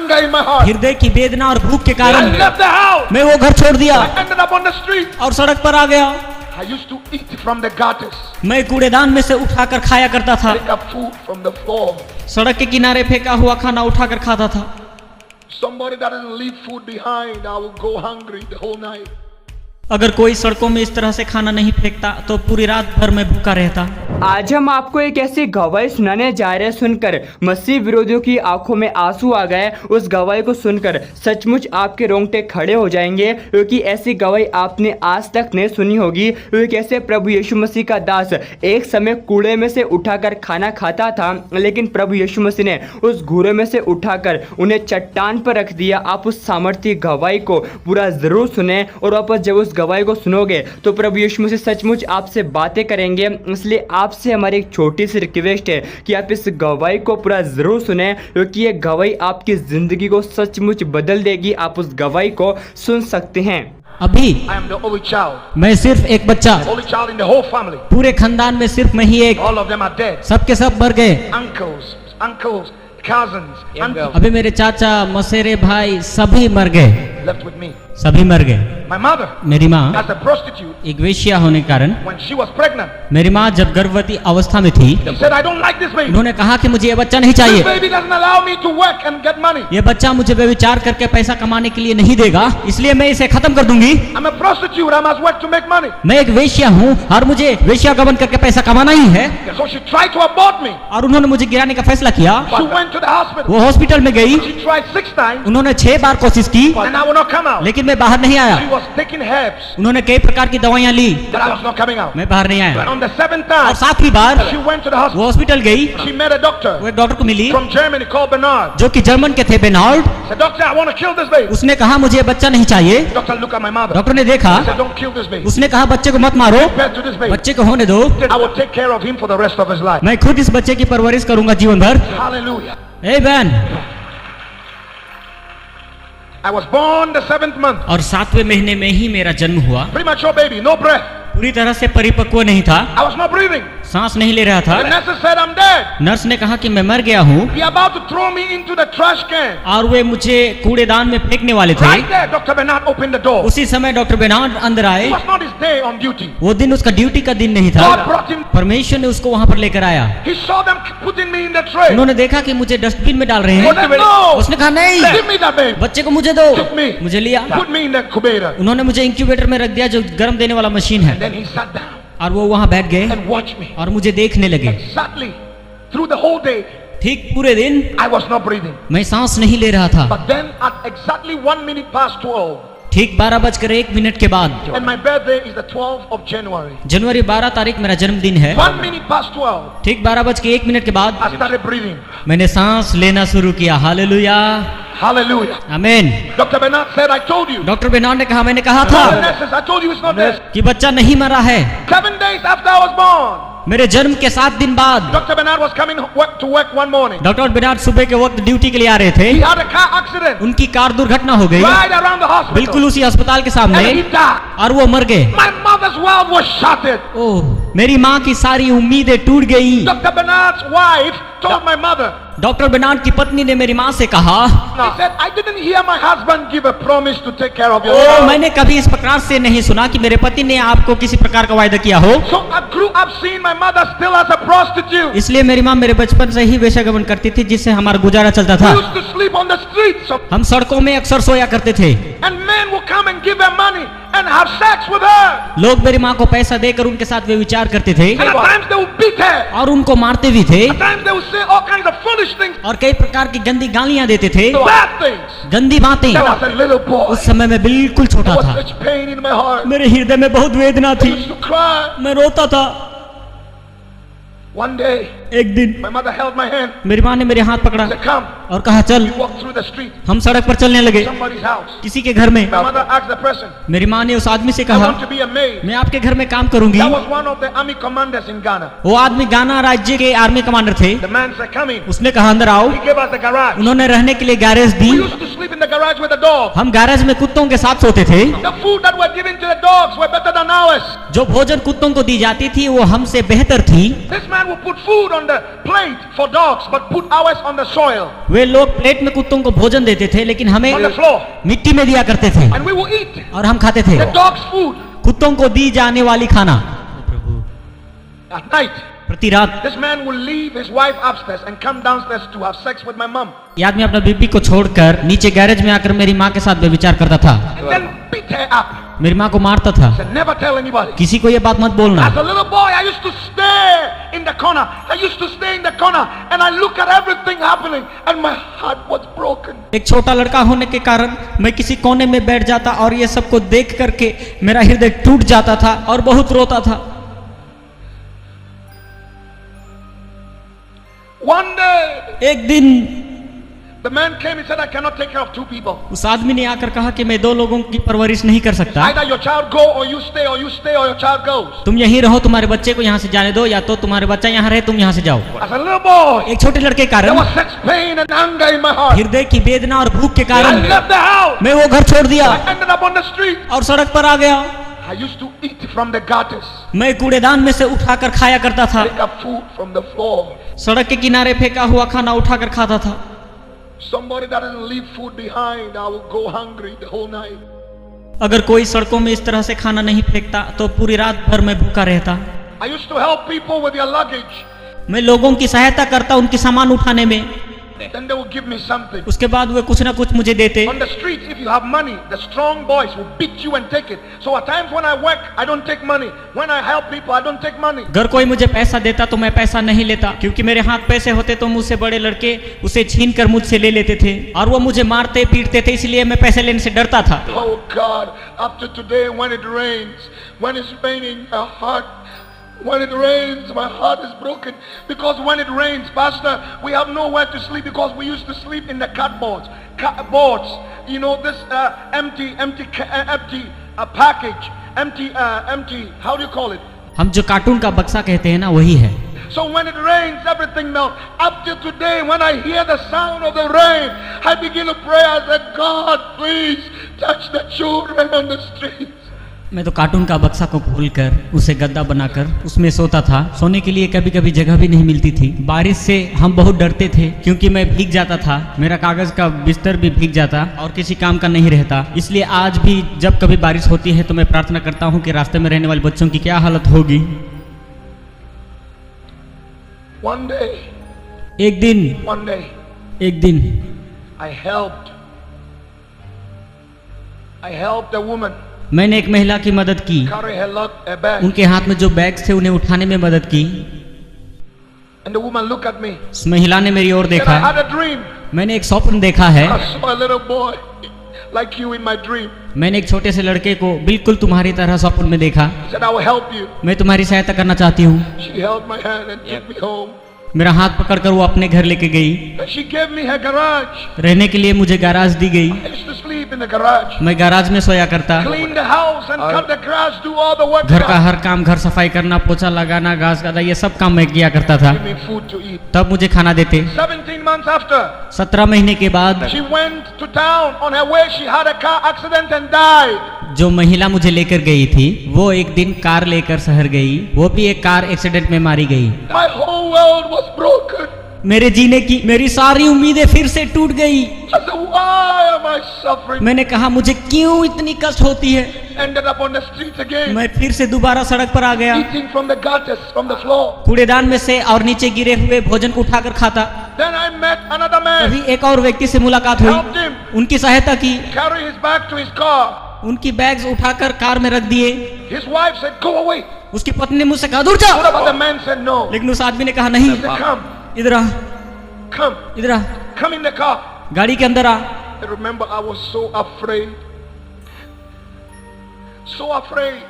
hunger in my heart. हृदय की वेदना और भूख के I कारण left the house. मैं वो घर छोड़ दिया I ended up on the street. और सड़क पर आ गया। I used to eat from the gutters. मैं कूड़ेदान में से उठाकर खाया करता था। Pick up food from the floor. सड़क के किनारे फेंका हुआ खाना उठाकर खाता था। Somebody that doesn't leave food behind, I will go hungry the whole night. अगर कोई सड़कों में इस तरह से खाना नहीं फेंकता तो पूरी रात भर में भूखा रहता। आज हम आपको एक ऐसी गवाही सुनाने जा रहे हैं, सुनकर मसीह विरोधियों की आंखों में आंसू आ गए। उस गवाही को सुनकर सचमुच आपके रोंगटे खड़े हो जाएंगे, क्योंकि ऐसी गवाही आपने आज तक नहीं सुनी होगी। कैसे प्रभु यीशु मसीह का दास एक समय कूड़े में से उठाकर खाना खाता था, लेकिन प्रभु यीशु मसीह ने उस घूरे में से उठाकर उन्हें चट्टान पर रख दिया। आप उस सामर्थ्य गवाही को पूरा जरूर सुने, और वापस जब उस गवाही को सुनोगे तो प्रभु यीशु मसीह सचमुच आपसे बातें करेंगे। इसलिए आपसे हमारी एक छोटी सी रिक्वेस्ट है कि आप इस गवाही को पूरा जरूर सुने, क्योंकि ये गवाही आपकी जिंदगी को सचमुच बदल देगी। आप उस गवाही को सुन सकते हैं। अभी I am the only child. मैं सिर्फ एक बच्चा, Only child in the whole family. पूरे खानदान में सिर्फ मैं ही एक, All of them are dead. सबके सब मर गए। Uncles, cousins, aunties अभी मेरे चाचा, मसेरे भाई सभी मर गए, left with me. सभी मर गए। My mother, मेरी माँ as a prostitute, एक वेश्या होने के कारण, when she was pregnant, मेरी माँ जब गर्भवती अवस्था में थी, she said, I don't like this baby. उन्होंने कहा कि मुझे ये बच्चा नहीं This चाहिए। baby doesn't allow me to work and get money. ये बच्चा मुझे व्यभिचार करके पैसा कमाने के लिए नहीं देगा, इसलिए मैं इसे खत्म कर दूंगी। I'm a prostitute. I must work to make money. मैं एक वेश्या हूँ और मुझे वेश्या गमन करके पैसा कमाना ही है। So she tried to abort me. और उन्होंने मुझे गिराने का फैसला किया। She went to the hospital. वो हॉस्पिटल में गई, She tried 6 times, उन्होंने 6 बार कोशिश की, and I would not come out. लेकिन मैं बाहर नहीं आया। She was taking herbs, उन्होंने कई प्रकार की दवाइयाँ ली, but I was not coming out. मैं बाहर नहीं आया। On the 7th और time, 7वीं बार she went to the वो hospital. हॉस्पिटल गई, She met a doctor वो एक डॉक्टर को मिली from Germany called Bernard. जो कि जर्मन के थे, Bernard. Said, doctor, I want to kill this baby. उसने कहा मुझे ये बच्चा नहीं चाहिए। Doctor, look at my mother. Doctor ने देखा, Said, don't kill this baby. उसने कहा बच्चे को मत मारो, Bear to this baby. बच्चे को होने दो, I will take care of him for the rest of his life. मैं खुद इस बच्चे की परवरिश करूंगा जीवन भर। Hallelujah. ए बहन, I was born the 7th month. और 7वें महीने में ही मेरा जन्म हुआ। Premature baby, no breath. पूरी तरह से परिपक्व नहीं था, I was not breathing. सांस नहीं ले रहा था। The nurses said I'm dead. Nurse ने कहा कि मैं मर गया हूँ, They are about to throw me into the trash can. और वे मुझे कूड़ेदान में फेंकने वाले थे। Right there, Dr. Bernard opened the door. उसी समय डॉक्टर बेनार्ड अंदर आए। It was not his day on duty. वो दिन उसका ड्यूटी का दिन नहीं था। God brought him. परमेश्वर ने उसको वहां पर लेकर आया। He saw them putting me in the tray. उन्होंने देखा कि मुझे डस्टबिन में डाल रहे He said, हैं। no. उसने कहा नहीं, Give me that baby. बच्चे को मुझे दो। Took me. मुझे लिया, Put me in the incubator. उन्होंने मुझे इंक्यूबेटर में रख दिया, जो गर्म देने वाला मशीन है, Then he sat down और वो वहां बैठ गए and watched me. और मुझे देखने लगे। Exactly. Through the whole day, ठीक पूरे दिन I was not breathing. मैं सांस नहीं ले रहा था। But then at exactly 1 minute past 12, ठीक 12:01 के बाद, and my birthday is the 12th of January. जनवरी 12 तारीख मेरा जन्मदिन है। 1 minute past 12, ठीक 12:01 के बाद I started breathing. मैंने सांस लेना शुरू किया। Hallelujah, Hallelujah. आमीन। Dr. Bernard said, I told you. Doctor Bernard ने कहा, मैंने कहा The था nurses, I told you it's not dead. कि बच्चा नहीं मरा है। 7 days after I was born, मेरे जन्म के 7 दिन बाद Dr. Bernard was coming to work one morning. Doctor Bernard सुबह के वक्त ड्यूटी के लिए आ रहे थे। He had a car accident उनकी कार दुर्घटना हो गई, right around the hospital. बिल्कुल उसी अस्पताल के सामने, And he died. और वो मर गए। My mother's world was shattered. ओह, मेरी माँ की सारी उम्मीदें टूट गई। Dr. Bernard's wife told my mother, doctor Bernard की पत्नी ने मेरी माँ से कहा, she said, I didn't hear my husband give a promise to take care of your O, child. मैंने कभी इस प्रकार से नहीं सुना कि मेरे पति ने आपको किसी प्रकार का वायदा किया हो। So I grew up seeing my mother still as a prostitute. इसलिए मेरी माँ मेरे बचपन से ही वेश्यागमन करती थी, जिससे हमारा गुजारा चलता था। We used to sleep on the streets, हम सड़कों में अक्सर सोया करते थे। and men would come and give her money and have sex with her. लोग मेरी माँ को पैसा देकर उनके साथ वे विचार करते थे, And at times they would beat her. और उनको मारते भी थे, At times they would say all kinds of foolish things, और कई प्रकार की गंदी गालियां देते थे, bad things. गंदी बातें। Then I was a little boy. उस समय मैं बिल्कुल There छोटा was था, such pain in my heart. मेरे हृदय में बहुत वेदना I थी, used to cry. मैं रोता था। One day, एक दिन my mother held my hand. मेरी माँ ने मेरे हाथ पकड़ा Said, come. और कहा चल। We walked through the street, हम सड़क पर चलने लगे, somebody's house. किसी के घर में। My mother asked the person, मेरी माँ ने उस आदमी से I कहा, want to be a maid. मैं आपके घर में काम करूंगी। That was one of the army commanders in Ghana. वो आदमी गाना राज्य के आर्मी कमांडर थे। The man said, come in. उसने कहा अंदर आओ। He gave us the garage. उन्होंने रहने के लिए garage the. We used to sleep in the garage with the dog. हम गैरेज में कुत्तों के साथ सोते थे। The food that were given to the dogs were better than ours. जो भोजन कुत्तों को दी जाती थी वो हमसे बेहतर थी। This man would put food on the plate for dogs, but put ours on the soil, वे लोग प्लेट में कुत्तों को भोजन देते थे लेकिन हमें on the floor, मिट्टी में दिया करते थे and we will eat और हम खाते थे the dog's food कुत्तों को दी जाने वाली खाना। at night. प्रति रात This man will leave his wife upstairs and come downstairs to have sex with my mom, ये आदमी अपना बीबी को छोड़कर नीचे गैरेज में आकर मेरी माँ के साथ व्यभिचार करता था। and then beat her up. मेरी माँ को मारता था। Said, never tell anybody. किसी को ये बात मत बोलना। As a little boy, I used to stare in the corner. I used to stay in the corner and I look at everything happening and my heart was broken. एक छोटा लड़का होने के कारण मैं किसी कोने में बैठ जाता और ये सब को देख करके मेरा हृदय टूट जाता था और बहुत रोता था। One day, एक दिन the man came, he said, I cannot take care of two people. उस आदमी ने आकर कहा कि मैं दो लोगों की परवरिश नहीं कर सकता। Either your child go or you stay, or you stay or your child goes. तुम यहीं रहो, तुम्हारे बच्चे को यहाँ से जाने दो, या तो तुम्हारे बच्चा यहाँ रहे, तुम यहाँ से जाओ। As a little boy, एक छोटे लड़के के there कारण was such pain and anger in my heart. हृदय की वेदना और भूख के I कारण left the house. मैं वो घर छोड़ दिया I ended up on the street. और सड़क पर आ गया। I used to eat from the gutters. मैं कूड़ेदान में से उठाकर खाया करता था। Pick up food from the floor. सड़क के किनारे फेंका हुआ खाना उठाकर खाता था। Somebody that doesn't leave food behind, I will go hungry the whole night. अगर कोई सड़कों में इस तरह से खाना नहीं फेंकता तो पूरी रात भर मैं भूखा रहता। I used to help people with their luggage. मैं लोगों की सहायता करता उनके सामान उठाने में। Then they will give me something. उसके बाद वे कुछ ना कुछ मुझे देते। On the street, if you have money, the strong boys will beat you and take it. So at times when I work, I don't take money. When I help people, I don't take money. अगर कोई मुझे पैसा देता तो मैं पैसा नहीं लेता, क्योंकि मेरे हाथ पैसे होते तो मुझसे बड़े लड़के उसे छीन कर मुझसे ले लेते थे और वो मुझे मारते पीटते थे, इसलिए मैं पैसे लेने से डरता था। Oh God, up to today when it rains, when it's raining, when it rains, my heart is broken, because when it rains, Pastor, we have nowhere to sleep because we used to sleep in the cardboards, you know, this empty package, empty, how do you call it? हम जो cartoon का बक्सा कहते हैं ना, वही है। So when it rains, everything melts. Up to today, when I hear the sound of the rain, I begin to pray. I said, God, please touch the children on the streets. मैं तो cartoon का बक्सा को खोलकर उसे गद्दा बनाकर उसमें सोता था। सोने के लिए कभी कभी जगह भी नहीं मिलती थी। बारिश से हम बहुत डरते थे क्योंकि मैं भीग जाता था, मेरा कागज का बिस्तर भी भीग जाता और किसी काम का नहीं रहता। इसलिए आज भी जब कभी बारिश होती है तो मैं प्रार्थना करता हूँ कि रास्ते में रहने वाले बच्चों की क्या हालत होगी। One day, एक दिन I helped a woman मैंने एक महिला की मदद की। carry her bag. उनके हाथ में जो बैग्स थे उन्हें उठाने में मदद की। And the woman looked at me. उस महिला ने मेरी ओर Said, I देखा। had a dream. मैंने एक स्वप्न देखा है। I saw a little boy like you in my dream. मैंने एक छोटे से लड़के को बिल्कुल तुम्हारी तरह स्वप्न में देखा। He said, I will help you. मैं तुम्हारी सहायता करना चाहती हूँ। She held my hand and took me home. मेरा हाथ पकड़कर वो अपने घर लेके गई। And she gave me her garage. रहने के लिए मुझे गैराज दी गई। I used to sleep in the garage. मैं गैराज में सोया करता। Clean the house and cut the grass, do all the work. घर का हर काम, घर सफाई करना, पोछा लगाना, घास काटना, ये सब काम मैं किया करता था। Give me food to eat. तब मुझे खाना देते। 17 months after, 17 महीने के बाद she went to town. On her way, she had a car accident and died. जो महिला मुझे लेकर गई थी वो एक दिन कार लेकर शहर गई, वो भी एक कार एक्सीडेंट में मारी गई। My whole world was broken. मेरे जीने की मेरी सारी उम्मीदें फिर से टूट गई। I said, why am I suffering? मैंने कहा मुझे क्यों इतनी कष्ट होती है। Ended up on the streets again. मैं फिर से दोबारा सड़क पर आ गया, Eating from the gutters, from the floor. कूड़ेदान में से और नीचे गिरे हुए भोजन को उठाकर खाता। Then I met another man. अभी एक और व्यक्ति से मुलाकात Helped हुई, him उनकी सहायता की, carry his bag to his car. उनकी बैग्स उठाकर कार में रख दिए। His wife said, go away. उसकी पत्नी ने मुझसे कहा दूर जा, But the man said no. लेकिन उस आदमी ने कहा नहीं, He said, come, इधर आ, come, इधर आ, come in the car. गाड़ी के अंदर आ। I remember I was so afraid. So afraid.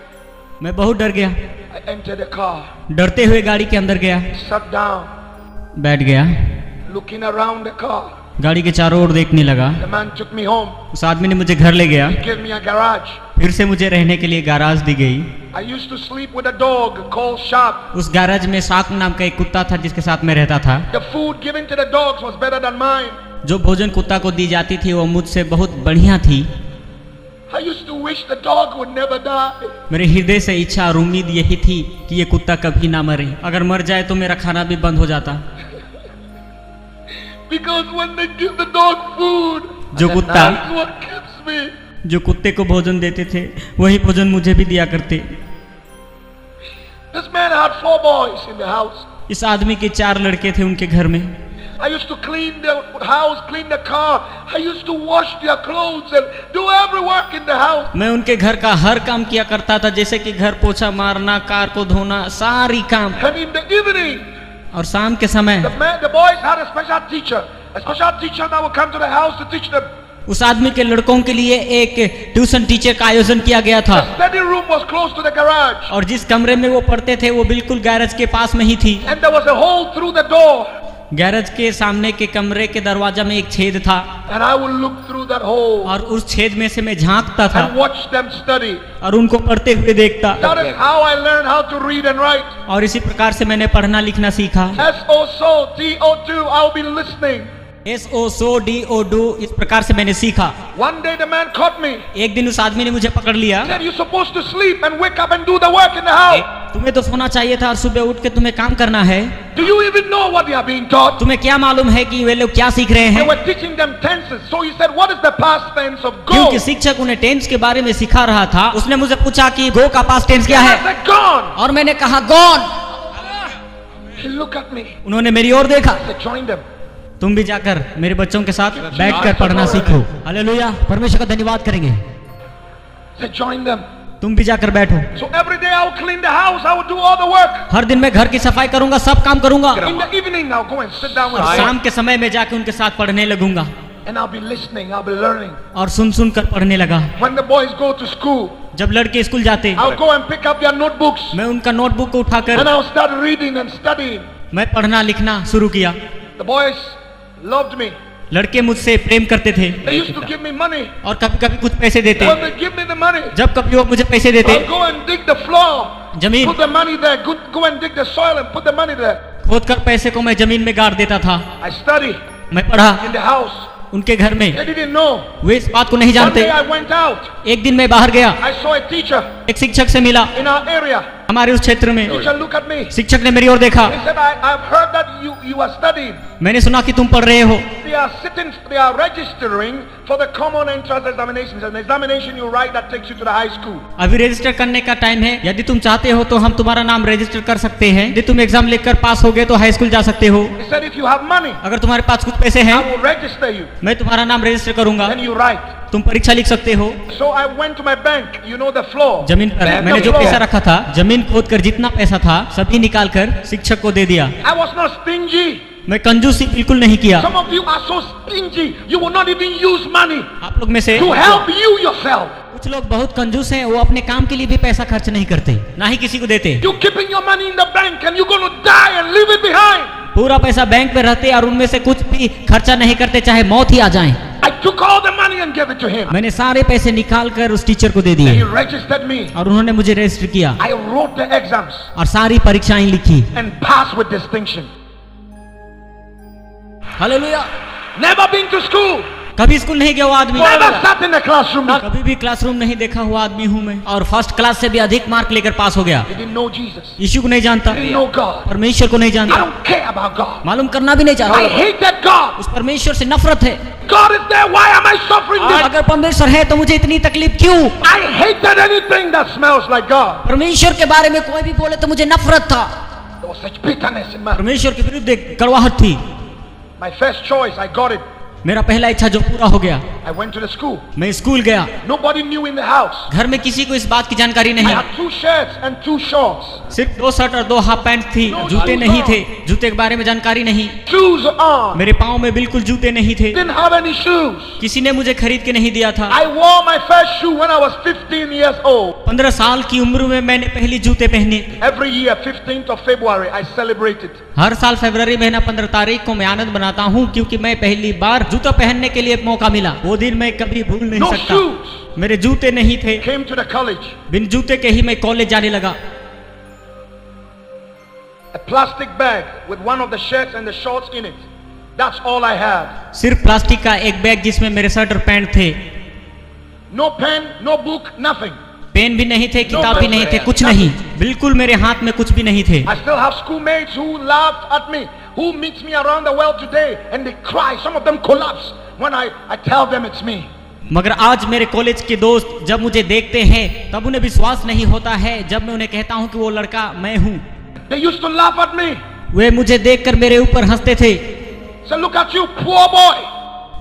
मैं बहुत डर गया। I entered the car, डरते हुए गाड़ी के अंदर गया, sat down, बैठ गया, looking around the car. गाड़ी के चारों ओर देखने लगा। The man took me home. उस आदमी ने मुझे घर ले गया। He gave me a garage. फिर से मुझे रहने के लिए गैराज दी गई। I used to sleep with a dog called Sharp. उस गैराज में शार्क नाम का एक कुत्ता था जिसके साथ मैं रहता था। The food given to the dogs was better than mine. जो भोजन कुत्ता को दी जाती थी वो मुझसे बहुत बढ़िया थी। I used to wish the dog would never die. मेरे हृदय से इच्छा और उम्मीद यही थी कि ये कुत्ता कभी ना मरे, अगर मर जाए तो मेरा खाना भी बंद हो जाता। Because when they give the dog food, जो कुत्ता that's what keeps me. जो कुत्ते को भोजन देते थे वही भोजन मुझे भी दिया करते। This man had 4 boys in the house. इस आदमी के 4 लड़के थे उनके घर में। I used to clean the house, clean the car. I used to wash their clothes and do every work in the house. मैं उनके घर का हर काम किया करता था, जैसे कि घर पोछा मारना, कार को धोना, सारी काम। And in the evening, और शाम के समय the boys had a special teacher that would come to the house to teach them. उस आदमी के लड़कों के लिए एक ट्यूशन टीचर का आयोजन किया गया था। The study room was close to the garage. और जिस कमरे में वो पढ़ते थे वो बिल्कुल गैरेज के पास में ही थी। And there was a hole through the door. Garage के सामने के कमरे के दरवाजा में एक छेद था। And I would look through that hole. और उस छेद में से मैं झांकता था And watch them study. और उनको पढ़ते हुए देखता। That is how I learned how to read and write. और इसी प्रकार से मैंने पढ़ना लिखना सीखा। SOSO-DO2, I'll be listening. SOSO-DO2 इस प्रकार से मैंने सीखा। One day the man caught me. एक दिन उस आदमी ने मुझे पकड़ लिया। He said, "You're supposed to sleep and wake up and do the work in the house." तुम्हें तो सोना चाहिए था और सुबह उठ के तुम्हें काम करना है। Do you even know what they are being taught? तुम्हें क्या मालूम है कि वे लोग क्या सीख रहे They हैं? were teaching them tenses. So he said, "What is the past tense of go?" क्योंकि शिक्षक उन्हें टेंस के बारे में सिखा रहा था। उसने मुझे पूछा कि गो का पास्ट टेंस क्या I है, said, "Gone." और मैंने कहा gone. He looked at me. उन्होंने मेरी ओर देखा। I said, "Join them." तुम भी जाकर मेरे बच्चों के साथ बैठकर पढ़ना सीखो। हालेलुया, परमेश्वर का धन्यवाद करेंगे। I said, "Join them." तुम भी जाकर बैठो। So every day I would clean the house. I would do all the work. हर दिन मैं घर की सफाई करूंगा, सब काम करूंगा। In the evening, I'll go and sit down with और them. शाम के समय में जाके उनके साथ पढ़ने लगूंगा And I'll be listening. I'll be learning. और सुन सुन कर पढ़ने लगा। When the boys go to school, जब लड़के स्कूल जाते I'll go and pick up their notebooks. मैं उनका नोटबुक को And उठाकर I'll start reading and studying. मैं पढ़ना लिखना शुरू किया। The boys loved me. लड़के मुझसे प्रेम करते थे They used to give me money. और कभी कभी कुछ पैसे देते। When they give me the money, जब कभी वो मुझे पैसे देते, I'll go and dig the floor. जमीन Put the money there. Go and dig the soil and put the money there. खोद कर पैसे को मैं जमीन में गाड़ देता था। I study मैं पढ़ा in the house. उनके घर में। They didn't know. वे इस बात को नहीं One जानते। day I went out. एक दिन मैं बाहर गया, I saw a teacher एक शिक्षक से मिला in our area. हमारे उस क्षेत्र में। Teacher looked at me. शिक्षक ने मेरी ओर देखा। He said, "I've heard that you are studying." मैंने सुना कि तुम पढ़ रहे हो। They are registering for the common entrance examinations. An examination you write that takes you to the high school. अभी रजिस्टर करने का टाइम है, यदि तुम चाहते हो तो हम तुम्हारा नाम रजिस्टर कर सकते हैं। यदि तुम एग्जाम लिखकर पास हो गए तो हाई स्कूल जा सकते हो। He said, "If you have money, अगर तुम्हारे पास कुछ पैसे हैं I will register you." मैं तुम्हारा नाम रजिस्टर करूंगा, Then you write. तुम परीक्षा लिख सकते हो। So I went to my bank. You know the floor. जमीन पर The मैंने जो floor. पैसा रखा था, जमीन खोद कर जितना पैसा था सभी निकाल कर शिक्षक को दे दिया। I was not stingy. मैं कंजूसी बिल्कुल नहीं किया। Some of you are so stingy. You will not even use money आप लोग में से to help you yourself. कुछ लोग बहुत कंजूस हैं, वो अपने काम के लिए भी पैसा खर्च नहीं करते, ना ही किसी को देते। You're keeping your money in the bank and you're going to die and leave it behind. पूरा पैसा बैंक में रहते और उनमें से कुछ भी खर्चा नहीं करते, चाहे मौत ही आ जाए। I took all the money and gave it to him. मैंने सारे पैसे निकाल कर उस टीचर को दे He दिए registered me. और उन्होंने मुझे रजिस्टर किया I wrote the exams और सारी परीक्षाएं लिखी। and passed with distinction. Hallelujah. Never been to school. कभी स्कूल नहीं गया वो आदमी, Never sat in the classroom. कभी भी क्लासरूम नहीं देखा हुआ आदमी हूँ मैं, और फर्स्ट क्लास से भी अधिक मार्क लेकर पास हो गया। He didn't know Jesus. यीशु को नहीं जानता, He didn't know God. परमेश्वर को नहीं I जानता, don't care about God. मालूम करना भी नहीं I चाहता। hated God. उस परमेश्वर से नफरत है। God is there. Why am I suffering this? अगर परमेश्वर है तो मुझे इतनी तकलीफ क्यों? I hated anything that smells like God. परमेश्वर के बारे में कोई भी बोले तो मुझे नफरत था। There was such bitterness in my. परमेश्वर के विरुद्ध एक कड़वाहट थी। My first choice, I got it. मेरा पहला इच्छा जो पूरा हो गया, I went to the school. मैं स्कूल गया। Nobody knew in the house. घर में किसी को इस बात की जानकारी I नहीं, had 2 shirts and 2 shorts. सिर्फ 2 शर्ट और 2 हाफ पैंट थी, जूते नहीं थे, जूते के बारे में जानकारी नहीं। Shoes on. मेरे पाँव में बिल्कुल जूते नहीं थे, Didn't have any shoes. किसी ने मुझे खरीद के नहीं दिया था। I wore my first shoe when I was 15 years old. 15 साल की उम्र में मैंने पहली जूते पहने। Every year, 15th of February, I celebrate it. हर साल फरवरी महीना 15 तारीख को मैं आनंद मनाता हूँ, क्योंकि मैं पहली बार जूता पहनने के लिए मौका मिला। वो दिन मैं कभी भूल नहीं No सकता। shoes. मेरे जूते नहीं थे, Came to the college. बिन जूते के ही मैं कॉलेज जाने लगा। A plastic bag with one of the shirts and the shorts in it. That's all I had. सिर्फ प्लास्टिक का एक बैग जिसमें मेरे शर्ट और पैंट थे। No pen, no book, nothing. Pen भी नहीं थे, किताब भी नहीं थे, कुछ नहीं, बिल्कुल मेरे हाथ में कुछ भी नहीं थे। I still have schoolmates who laugh at me, who meets me around the world today and they cry. Some of them collapse when I tell them it's me. मगर आज मेरे कॉलेज के दोस्त जब मुझे देखते हैं तब उन्हें विश्वास नहीं होता है जब मैं उन्हें कहता हूं कि वो लड़का मैं हूं। They used to laugh at me. वे मुझे देखकर मेरे ऊपर हंसते थे। Say, look at you, poor boy.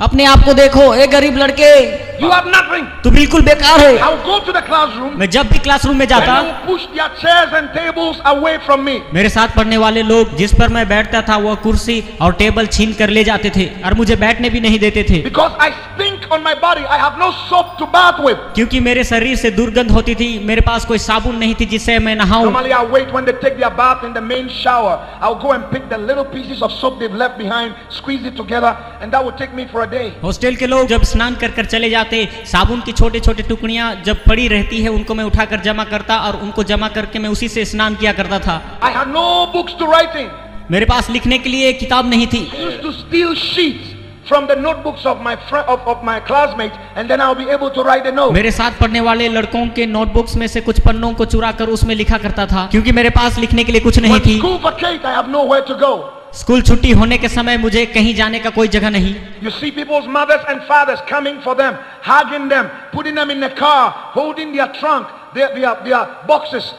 अपने आप को देखो, ए गरीब लड़के, You have nothing. तू बिल्कुल बेकार है। I would go to the classroom. मैं जब भी क्लासरूम में जाता, They would push their chairs and tables away from me. मेरे साथ पढ़ने वाले लोग जिस पर मैं बैठता था वह कुर्सी और टेबल छीन कर ले जाते थे और मुझे बैठने भी नहीं देते थे। Because I stink on my body. I have no soap to bath with. क्योंकि मेरे शरीर से दुर्गंध होती थी, मेरे पास कोई साबुन नहीं थी जिससे मैं नहाऊं। Normally I wait when they take their bath in the main shower. I'll go and pick the little pieces of soap they've left behind, squeeze it together, and that would take me for a day. Hostel के लोग जब स्नान कर कर चले जाते, साबुन की छोटे छोटे टुकड़ियां जब पड़ी रहती है उनको मैं उठाकर जमा करता और उनको जमा करके मैं उसी से स्नान किया करता था। I had no books to write in. मेरे पास लिखने के लिए किताब नहीं थी। I used to steal sheets from the notebooks of my of my classmates, and then I'll be able to write a note. मेरे साथ पढ़ने वाले लड़कों के नोटबुक्स में से कुछ पन्नों को चुरा कर उसमें लिखा करता था, क्योंकि मेरे पास लिखने के लिए कुछ नहीं When थी। school vacate, I have nowhere to go. School छुट्टी होने के समय मुझे कहीं जाने का कोई जगह नहीं। You see people's mothers and fathers coming for them, hugging them, putting them in the car, holding their trunk, their boxes.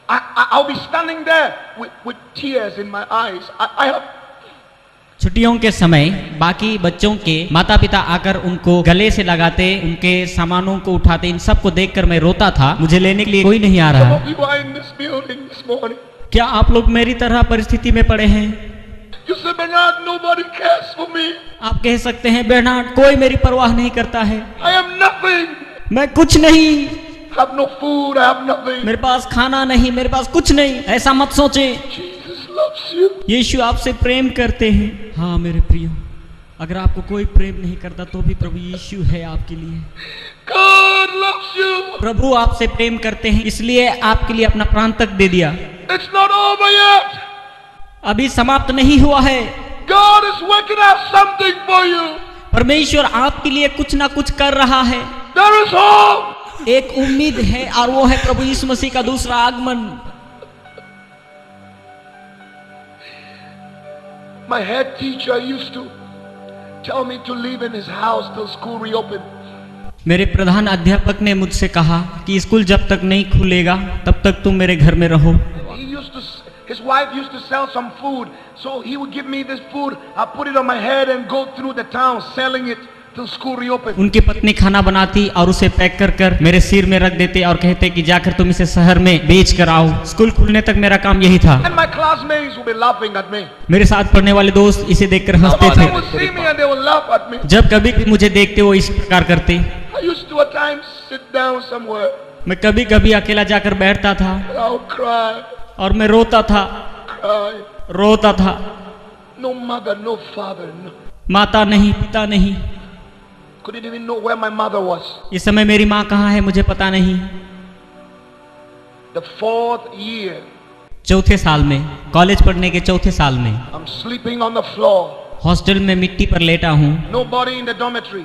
I'll be standing there with tears in my eyes. I have. छुट्टियों के समय बाकी बच्चों के माता पिता आकर उनको गले से लगाते, उनके सामानों को उठाते, इन सब को देखकर मैं रोता था। मुझे लेने के लिए कोई नहीं आ Some रहा। of you are in this building this morning. क्या आप लोग मेरी तरह परिस्थिति में पड़े हैं? You say, Bernard, nobody cares for me. आप कह सकते हैं बेर्नार्ड, कोई मेरी परवाह नहीं करता है, I am nothing. मैं कुछ नहीं, I have no food. I have nothing. मेरे पास खाना नहीं, मेरे पास कुछ नहीं। ऐसा मत सोचे, Jesus loves you. यीशु आपसे प्रेम करते हैं। हाँ मेरे प्रियो, अगर आपको कोई प्रेम नहीं करता तो भी प्रभु यीशु है आपके लिए। God loves you. प्रभु आपसे प्रेम करते हैं, इसलिए आपके लिए अपना प्राण तक दे दिया। It's not over yet. अभी समाप्त नहीं हुआ है। God is working out something for you. परमेश्वर आपके लिए कुछ ना कुछ कर रहा है। There is hope. एक उम्मीद है और वो है प्रभु यीशु मसीह का दूसरा आगमन। My head teacher used to tell me to live in his house till school reopened. मेरे प्रधान अध्यापक ने मुझसे कहा कि स्कूल जब तक नहीं खुलेगा तब तक तुम मेरे घर में रहो। His wife used to sell some food, so he would give me this food. I put it on my head and go through the town selling it till school reopened. उनकी पत्नी खाना बनाती और उसे पैक कर कर मेरे सिर में रख देते और कहते कि जाकर तुम इसे शहर में बेच कर आओ। स्कूल खुलने तक मेरा काम यही था। And my classmates would be laughing at me. मेरे साथ पढ़ने वाले दोस्त इसे देखकर हंसते They थे। would see me and they would laugh at me. जब कभी भी मुझे देखते वो इस प्रकार करते। I used to at times sit down somewhere मैं कभी कभी अकेला जाकर बैठता था and I would cry, और मैं रोता था, cry. रोता था। No mother, no father, no. माता नहीं, पिता नहीं। Couldn't even know where my mother was. इस समय मेरी माँ कहाँ है मुझे पता नहीं। The 4th year, चौथे साल में, कॉलेज पढ़ने के चौथे साल में, I'm sleeping on the floor. Hostel में मिट्टी पर लेटा हूँ। Nobody in the dormitory.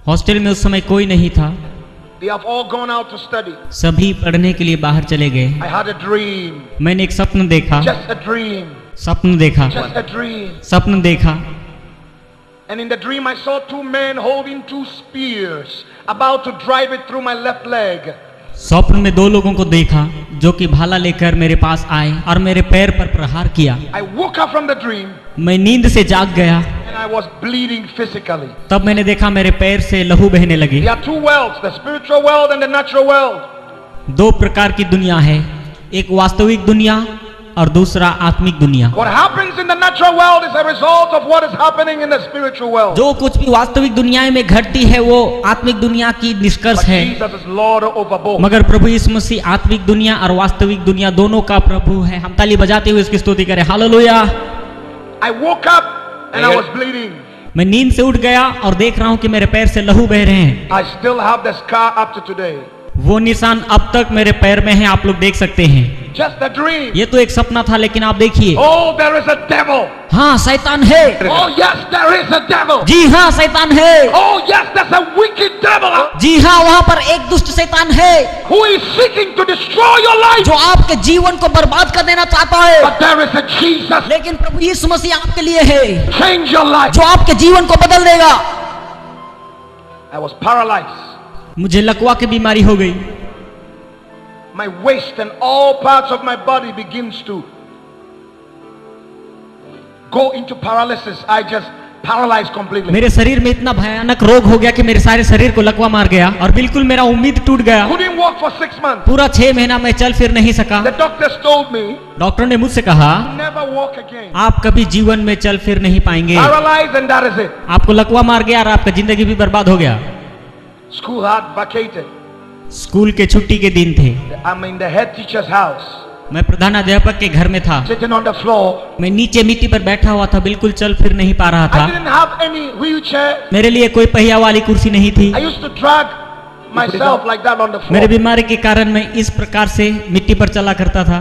Hostel में उस समय कोई नहीं था, They have all gone out to study. सभी पढ़ने के लिए बाहर चले गए। I had a dream. मैंने एक सपन देखा, Just a dream. सपन देखा, Just a dream. सपन देखा। And in the dream I saw 2 men holding 2 spears, about to drive it through my left leg. स्वप्न में 2 लोगों को देखा जो कि भाला लेकर मेरे पास आए और मेरे पैर पर प्रहार किया। I woke up from the dream मैं नींद से जाग गया, and I was bleeding physically. तब मैंने देखा मेरे पैर से लहू बहने लगे। There are 2 worlds, the spiritual world and the natural world. 2 प्रकार की दुनिया है, एक वास्तविक दुनिया और दूसरा आत्मिक दुनिया। What happens in the natural world is a result of what is happening in the spiritual world. जो कुछ भी वास्तविक दुनिया में घटती है वो आत्मिक दुनिया की निष्कर्ष But है। Jesus is Lord over both. मगर प्रभु यीशु मसीह आत्मिक दुनिया और वास्तविक दुनिया दोनों का प्रभु है। हम ताली बजाते हुए इसकी स्तुति करें, hallelujah. I woke up and I was bleeding. मैं नींद से उठ गया और देख रहा हूँ कि मेरे पैर से लहू बह रहे हैं। I still have the scar up to today. वो निशान अब तक मेरे पैर में है, आप लोग देख सकते हैं। just a dream. ये तो एक सपना था, लेकिन आप देखिए, Oh, there is a devil. हाँ शैतान है। Oh, yes, there is a devil. जी हाँ शैतान है। Oh, yes, there's a wicked devil जी हाँ, वहाँ पर एक दुष्ट शैतान है who is seeking to destroy your life. जो आपके जीवन को बर्बाद कर देना चाहता है। But there is a Jesus. लेकिन प्रभु यीशु मसीह आपके लिए है, Change your life. जो आपके जीवन को बदल देगा। I was paralyzed. मुझे लकवा की बीमारी हो गई। My waist and all parts of my body begins to go into paralysis. I just paralyzed completely. मेरे शरीर में इतना भयानक रोग हो गया कि मेरे सारे शरीर को लकवा मार गया और बिल्कुल मेरा उम्मीद टूट गया। Couldn't walk for 6 months. पूरा 6 महीना मैं चल फिर नहीं सका। The doctors told me, doctor ने मुझसे कहा, never walk again. आप कभी जीवन में चल फिर नहीं पाएंगे। Paralyzed and that is it. आपको लकवा मार गया और आपका जिंदगी भी बर्बाद हो गया। School had vacated. स्कूल के छुट्टी के दिन थे। I'm in the head teacher's house. मैं प्रधानाध्यापक के घर में था। Sitting on the floor. मैं नीचे मिट्टी पर बैठा हुआ था, बिल्कुल चल फिर नहीं पा रहा I था। didn't have any wheelchair. मेरे लिए कोई पहिया वाली कुर्सी नहीं थी। I used to drag myself like that on the मेरे floor. बीमारी के कारण मैं इस प्रकार से मिट्टी पर चला करता था।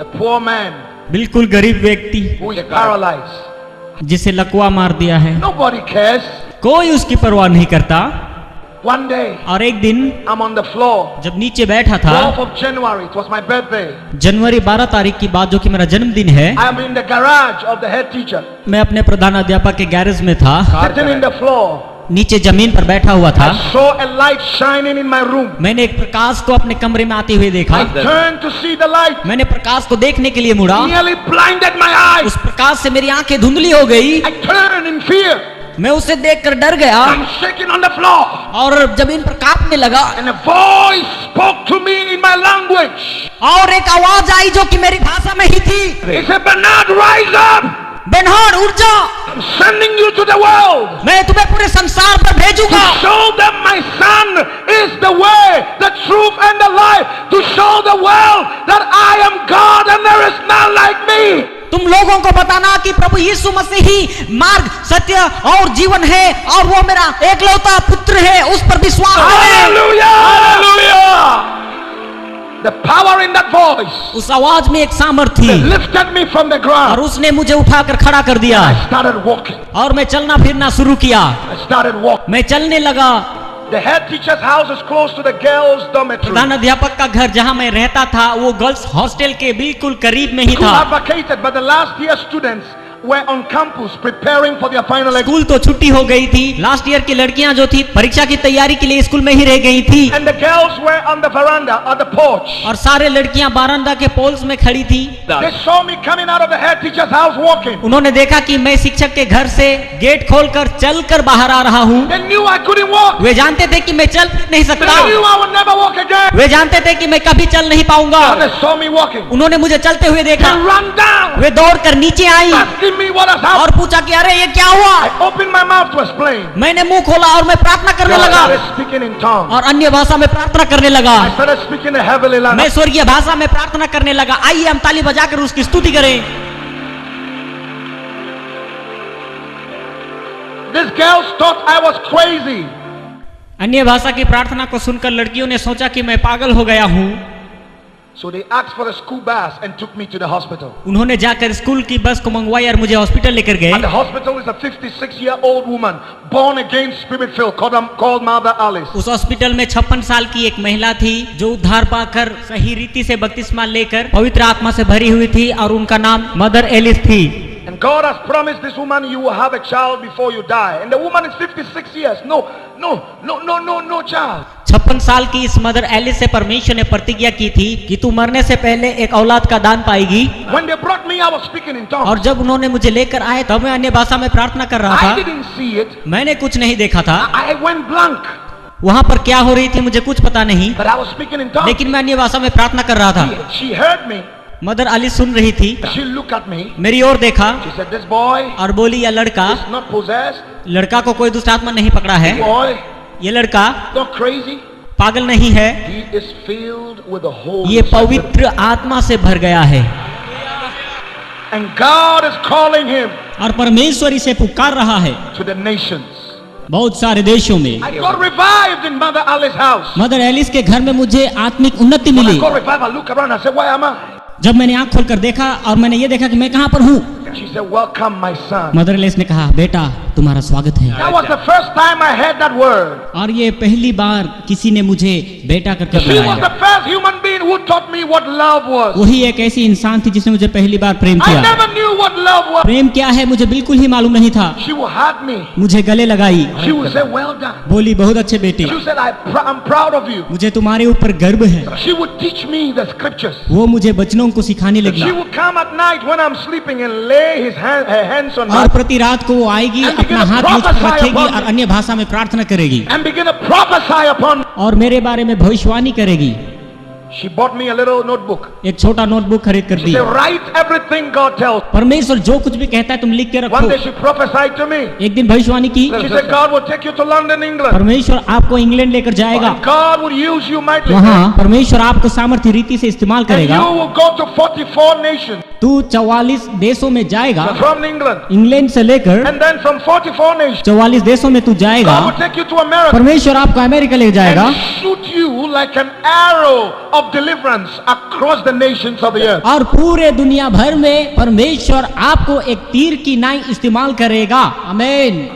A poor man बिल्कुल गरीब व्यक्ति who is paralyzed. जिसे लकवा मार दिया है, Nobody cares. कोई उसकी परवाह नहीं करता। One day, और एक दिन I'm on the floor. जब नीचे बैठा था, 12th of January, it was my birthday. जनवरी 12 तारीख की बात, जो कि मेरा जन्मदिन है। I am in the garage of the head teacher. मैं अपने प्रधानाध्यापक के गैरेज में था, Sitting in the floor. नीचे जमीन पर बैठा हुआ था। I saw a light shining in my room. मैंने एक प्रकाश को अपने कमरे में आते हुए देखा। I turned to see the light. मैंने प्रकाश को देखने के लिए मुड़ा। Nearly blinded my eyes. उस प्रकाश से मेरी आंखें धुंधली हो गई। I turned in fear. मैं उसे देखकर डर गया I'm shaking on the floor. और जमीन पर कांपने लगा। And a voice spoke to me in my language. और एक आवाज आई जो कि मेरी भाषा में ही थी। He said, Bernard, rise up. बेनहार उठ जा, I'm sending you to the world. मैं तुम्हें पूरे संसार पर To भेजूंगा। show them my son is the way, the truth and the life. To show the world that I am God and there is none like me. तुम लोगों को बताना कि प्रभु यीशु मसीह ही मार्ग, सत्य और जीवन है और वो मेरा एकलौता पुत्र है, उस पर विश्वास करें। Hallelujah! Hallelujah! The power in that voice उस आवाज में एक सामर्थ थी lifted me from the और ground. उसने मुझे उठाकर खड़ा कर दिया I started walking. और मैं चलना फिरना शुरू किया। I started walking. मैं चलने लगा। The head teacher's house is close to the girls' dormitory. प्रधान अध्यापक का घर जहां मैं रहता था वो गर्ल्स हॉस्टल के बिल्कुल करीब में ही School था। had vacated, but the last year students were on campus preparing for their final exam. School तो छुट्टी हो गई थी। लास्ट ईयर की लड़कियां जो थी परीक्षा की तैयारी के लिए स्कूल में ही रह गई थी And the girls were on the veranda or the porch. और सारे लड़कियां बारांदा के पोल्स में खड़ी थी। They saw me coming out of the head teacher's house walking. उन्होंने देखा कि मैं शिक्षक के घर से गेट खोलकर चलकर बाहर आ रहा हूँ। They knew I couldn't walk. वे जानते थे कि मैं चल नहीं They सकता। knew I would never walk again. वे जानते थे कि मैं कभी चल नहीं पाऊंगा। And they saw me walking. उन्होंने मुझे चलते हुए They देखा। ran down, वे दौड़कर नीचे आई asking me what has और happened. पूछा कि अरे ये क्या हुआ। I opened my mouth to explain. मैंने मुंह खोला और मैं प्रार्थना करने I लगा started speaking in tongues. और अन्य भाषा में प्रार्थना करने लगा। I started speaking in heavenly मैं language. स्वर्गीय भाषा में प्रार्थना करने लगा। आइए हम ताली बजाकर उसकी स्तुति करें। These girls thought I was crazy. अन्य भाषा की प्रार्थना को सुनकर लड़कियों ने सोचा कि मैं पागल हो गया हूँ। So they asked for a school bus and took me to the hospital. उन्होंने जाकर स्कूल की बस को मंगवाई और मुझे हॉस्पिटल लेकर गए। And the hospital is a 56-year-old woman, born again, spirit-filled, called Mother Alice. उस हॉस्पिटल में 56 साल की एक महिला थी जो उद्धार पाकर सही रीति से बपतिस्मा लेकर पवित्र आत्मा से भरी हुई थी और उनका नाम मदर एलिस थी। And God has promised this woman you will have a child before you die. And the woman is 56 years. No child. 56 साल की इस मदर एलिस से परमेश्वर ने प्रतिज्ञा की थी कि तू मरने से पहले एक औलाद का दान पाएगी। When they brought me, I was speaking in tongues. और जब उन्होंने मुझे लेकर आए तब मैं अन्य भाषा में प्रार्थना कर रहा I था। didn't see it. मैंने कुछ नहीं देखा था। I went blank. वहां पर क्या हो रही थी मुझे कुछ पता नहीं, But I was speaking in tongues. लेकिन मैं अन्य भाषा में प्रार्थना कर रहा था। She heard me. Mother Alice सुन रही थी, She looked at me. मेरी ओर देखा She said, this boy और बोली यह लड़का, is not possessed. लड़का को कोई दुष्ट आत्मा नहीं पकड़ा है, Boy, ये लड़का not crazy. पागल नहीं है, He is filled with the Holy ये Spirit. पवित्र आत्मा से भर गया है। And God is calling him और परमेश्वर इसे पुकार रहा है to the nations. बहुत सारे देशों में। I got revived in Mother Alice's house. Mother Alice के घर में मुझे आत्मिक उन्नति When I milli. got revived, I look around and I said, where am I? जब मैंने आंख खोलकर देखा और मैंने ये देखा कि मैं कहाँ पर हूँ, She said, welcome, my son. Mother Alice ने कहा, बेटा तुम्हारा स्वागत है। That was the first time I heard that word. और ये पहली बार किसी ने मुझे बेटा करके She was बुलाया। the first human being who taught me what love was. वही एक ऐसी इंसान थी जिसने मुझे पहली बार प्रेम I किया। never knew what love was. प्रेम क्या है मुझे बिल्कुल ही मालूम नहीं था। She would hug me. मुझे गले लगाई, She would say, well done. बोली बहुत अच्छे बेटे, She said, I'm proud of you. मुझे तुम्हारे ऊपर गर्व है। She would teach me the scriptures. वो मुझे वचनों को सिखाने लगी। She would come at night when I'm sleeping and lay her hands on और me प्रति रात को वो आएगी, And अपना begin to हाथ मुझ पर prophesy रखेगी upon me. और अन्य भाषा में प्रार्थना करेगी and begin to prophesy upon me. और मेरे बारे में भविष्यवाणी करेगी। She bought me a little notebook. एक छोटा नोटबुक खरीद कर She the. said, write everything God tells. परमेश्वर जो कुछ भी कहता है तुम लिख के One रखो। day she prophesied to me. एक दिन भविष्यवाणी की, She said, God will take you to London, England. परमेश्वर आपको इंग्लैंड लेकर जाएगा, And God will use you mightily. वहाँ परमेश्वर आपको सामर्थ्य रीति से इस्तेमाल And करेगा। you will go to 44 nations तू 44 देशों में जाएगा, from England. इंग्लैंड से लेकर And then from 44 nations, 44 देशों में तू जाएगा, God will take you to America. परमेश्वर आपको अमेरिका ले जाएगा And shoot you like an arrow of deliverance across the nations of the earth. और पूरे दुनिया भर में परमेश्वर आपको एक तीर की नाई इस्तेमाल करेगा। आमीन।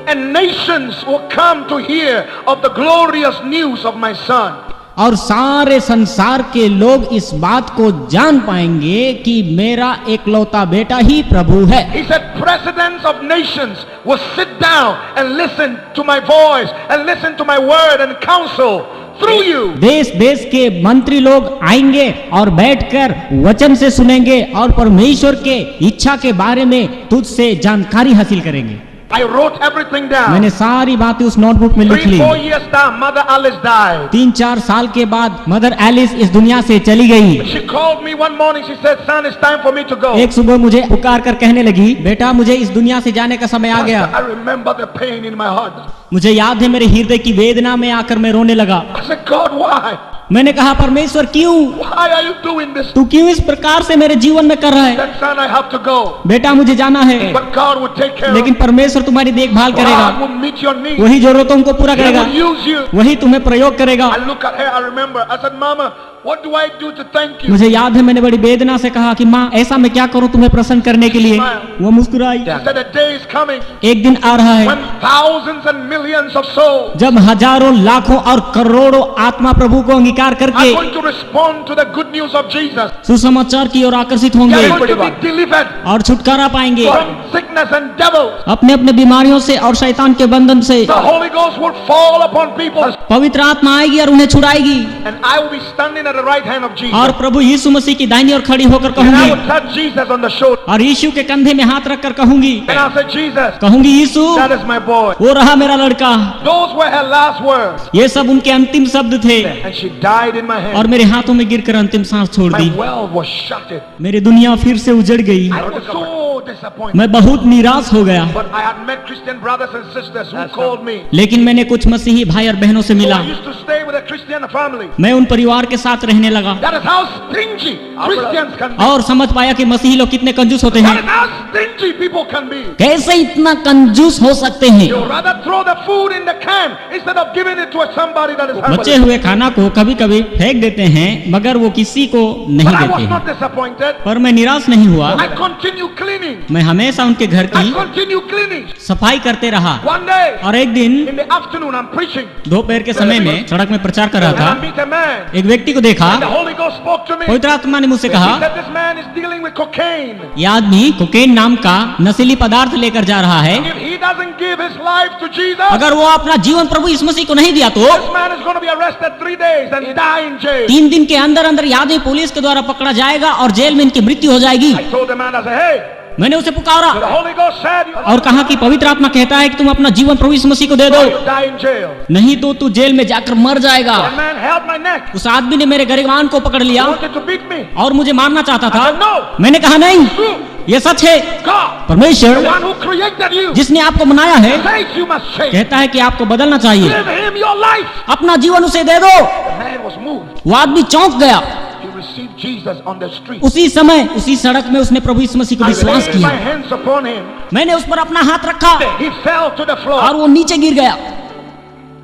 And nations will come to hear of the glorious news of my son. और सारे संसार के लोग इस बात को जान पाएंगे कि मेरा एकलौता बेटा ही प्रभु है। He said, presidents of nations will sit down and listen to my voice and listen to my word and counsel through you. देश देश के मंत्री लोग आएंगे और बैठकर वचन से सुनेंगे और परमेश्वर के इच्छा के बारे में तुझसे जानकारी हासिल करेंगे। I wrote everything down. मैंने सारी बातें उस नोटबुक में लिख ली। 3-4 years down, Mother Alice died. 3-4 साल के बाद मदर एलिस इस दुनिया से चली गई। She called me one morning. She said, son, it's time for me to go. एक सुबह मुझे पुकार कर कहने लगी, बेटा मुझे इस दुनिया से जाने का समय आ गया। I remember the pain in my heart. मुझे याद है मेरे हृदय की वेदना में आकर मैं रोने लगा। I said, God, why? मैंने कहा, परमेश्वर क्यों, Why are you doing this? तू क्यों इस प्रकार से मेरे जीवन में कर रहा है? That son, I have to go. बेटा मुझे जाना है, But God will take care of लेकिन you. परमेश्वर तुम्हारी देखभाल God करेगा, will meet your needs. वही जरूरतों को पूरा He करेगा, will use you. वही तुम्हें प्रयोग करेगा। I look at her, I remember. I said, Mama, what do I do to thank you? मुझे याद है मैंने बड़ी वेदना से कहा कि माँ ऐसा मैं क्या करूँ तुम्हें प्रसन्न करने के लिए। वो मुस्कुराई। She said, a day is coming एक दिन आ रहा है when thousands and millions of souls जब हजारों लाखों और करोड़ों आत्मा प्रभु को अंगीकार are करके going to respond to the good news of Jesus. सुसमाचार की ओर आकर्षित They होंगे are going to be delivered और छुटकारा पाएंगे from sickness and devils. अपने अपने बीमारियों से और शैतान के बंधन से। The Holy Ghost will fall upon people पवित्र आत्मा आएगी और उन्हें छुड़ाएगी and I will be standing at the right hand of Jesus. और प्रभु यीशु मसीह की दाहिनी ओर खड़ी होकर And I कहूंगी will touch Jesus on the shoulder. और यीशु के कंधे में हाथ रखकर कहूंगी, And I'll say, Jesus, कहूंगी यीशु that is my boy. वो रहा मेरा लड़का। Those were her last words. ये सब उनके अंतिम शब्द थे And she died in my hand. और मेरे हाथों में गिरकर अंतिम सांस छोड़ My the. world was shattered. मेरी दुनिया फिर से उजड़ गई। I was so disappointed. मैं बहुत निराश हो गया, But I had met Christian brothers and sisters who called me. लेकिन मैंने कुछ मसीही भाई और बहनों से So मिला। I used to stay with a Christian family. मैं उन परिवार के साथ रहने लगा That is how stingy Christians can be. और समझ पाया कि मसीही लोग कितने कंजूस होते That हैं, is how stingy people can be. कैसे इतना कंजूस हो सकते हैं। You rather throw the food in the can instead of giving it to somebody that is बचे hungry. हुए खाना को कभी कभी फेंक देते हैं मगर वो किसी को नहीं But I देते was हैं। not disappointed. पर मैं निराश नहीं हुआ, I continue cleaning. मैं हमेशा उनके घर I की continue cleaning. सफाई करते रहा। One day और एक दिन in the afternoon I'm preaching. दोपहर के समय में सड़क में प्रचार कर रहा And I था, meet a man. एक व्यक्ति को देखा। The Holy Ghost spoke to me. पवित्र आत्मा ने मुझसे He कहा, said this man is dealing with cocaine. ये आदमी कोकेन नाम का नशीली पदार्थ लेकर जा रहा है, If he doesn't give his life to Jesus, अगर वो अपना जीवन प्रभु यीशु मसीह को नहीं दिया तो this man is going to be arrested 3 days and die in jail. 3 दिन के अंदर अंदर ये आदमी पुलिस के द्वारा पकड़ा जाएगा और जेल में इनकी मृत्यु हो जाएगी। I told the man, I said, hey, मैंने उसे पुकारा the Holy Ghost said you, और कहा कि पवित्र आत्मा कहता है कि तुम अपना जीवन प्रभु यीशु मसीह को दे दो, you die in jail. नहीं तो तू जेल में जाकर मर जाएगा। That man held my neck. उस आदमी ने मेरे गरिबान को पकड़ He लिया wanted to beat me. और मुझे मारना चाहता I said, था। no, मैंने कहा नहीं, true. ये सच है। God, the परमेश्वर one who created you, जिसने आपको बनाया है says you must change. कहता है कि आपको बदलना चाहिए, Give him your life. अपना जीवन उसे दे दो। The man was moved. वो आदमी चौंक गया। He received Jesus on the street. उसी समय उसी सड़क में उसने प्रभु यीशु मसीह को I विश्वास laid my किया। hands upon him. मैंने उस पर अपना हाथ रखा He fell to the floor. और वो नीचे गिर गया।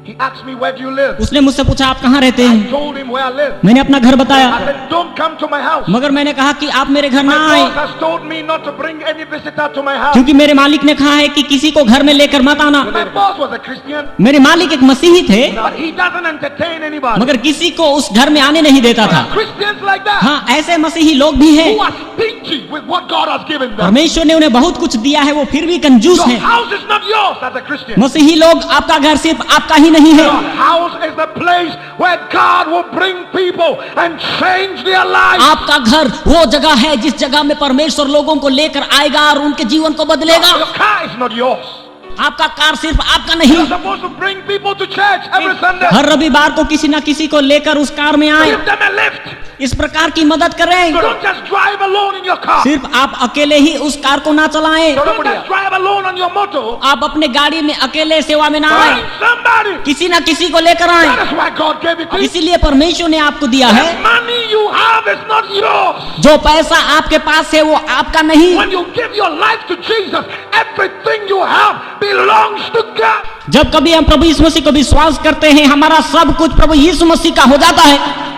He asked me, where do you live? उसने मुझसे पूछा आप कहाँ रहते I हैं? told him where I live. मैंने अपना घर बताया, I said, don't come to my house. मगर मैंने कहा कि आप मेरे घर ना My आए, boss has told me not to bring any visitor to my house. क्योंकि मेरे मालिक ने कहा है कि किसी को घर में लेकर मत आना। My boss was a Christian, मेरे मालिक एक मसीही थे, but he doesn't entertain anybody. मगर किसी को उस घर में आने नहीं देता There था। are Christians like that हाँ, ऐसे मसीही लोग भी हैं। who are stingy with what God has given them. परमेश्वर ने उन्हें बहुत कुछ दिया है, वो फिर भी कंजूस Your हैं। house is not yours as a Christian. मसीही लोग, आपका घर सिर्फ आपका ही नहीं है। Your house is the place where God will bring people and change their lives. आपका घर वो जगह है जिस जगह में परमेश्वर लोगों को लेकर आएगा और उनके जीवन को बदलेगा। Your car is not yours. आपका कार सिर्फ आपका नहीं। You're supposed to bring people to church every Sunday. हर रविवार को किसी ना किसी को लेकर उस कार में आए, Give them a lift. इस प्रकार की मदद करें। Don't just drive alone in your car. सिर्फ आप अकेले ही उस कार को ना चलाएं। Don't just drive alone on your motor. आप अपने गाड़ी में अकेले सेवा में ना आए, Find somebody. किसी ना किसी को लेकर आए। That is why God gave it to you. इसीलिए परमेश्वर ने आपको दिया है। The money you have is not yours. जो पैसा आपके पास है वो आपका नहीं। When you give your life to Jesus, everything you have belongs to God. जब कभी हम प्रभु यीशु मसीह को विश्वास करते हैं, हमारा सब कुछ प्रभु यीशु मसीह का हो जाता है।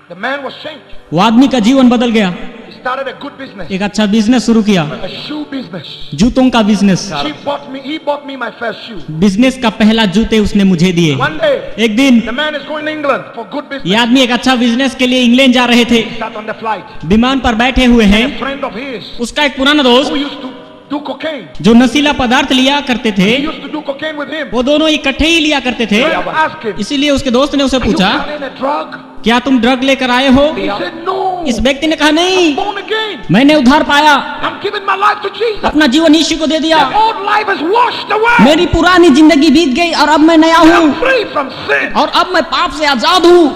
The man was changed. वो आदमी का जीवन बदल गया। He started a good business, एक अच्छा बिजनेस शुरू किया, a shoe business. जूतों का business. He bought me my first shoe. Business का पहला जूते उसने मुझे दिए। One day, एक दिन the man is going to England for good ये business. आदमी एक अच्छा बिजनेस के लिए इंग्लैंड जा रहे थे। He sat on the flight. विमान पर बैठे हुए हैं। A friend of his उसका एक पुराना दोस्त who used to do cocaine. जो नशीला पदार्थ लिया करते थे, He used to do cocaine with him. वो दोनों इकट्ठे ही लिया करते थे। Friend asked him, इसीलिए उसके दोस्त ने उसे "Are you पूछा, carrying a drug?" क्या तुम ड्रग लेकर आए हो? He said, "No. इस व्यक्ति ने कहा नहीं, Born again. मैंने उद्धार पाया, I'm giving my life to Jesus. अपना जीवन यीशु को दे दिया, The old life is washed away. मेरी पुरानी जिंदगी बीत गई और अब मैं नया I'm हूँ free from sin." और अब मैं पाप से आजाद हूँ।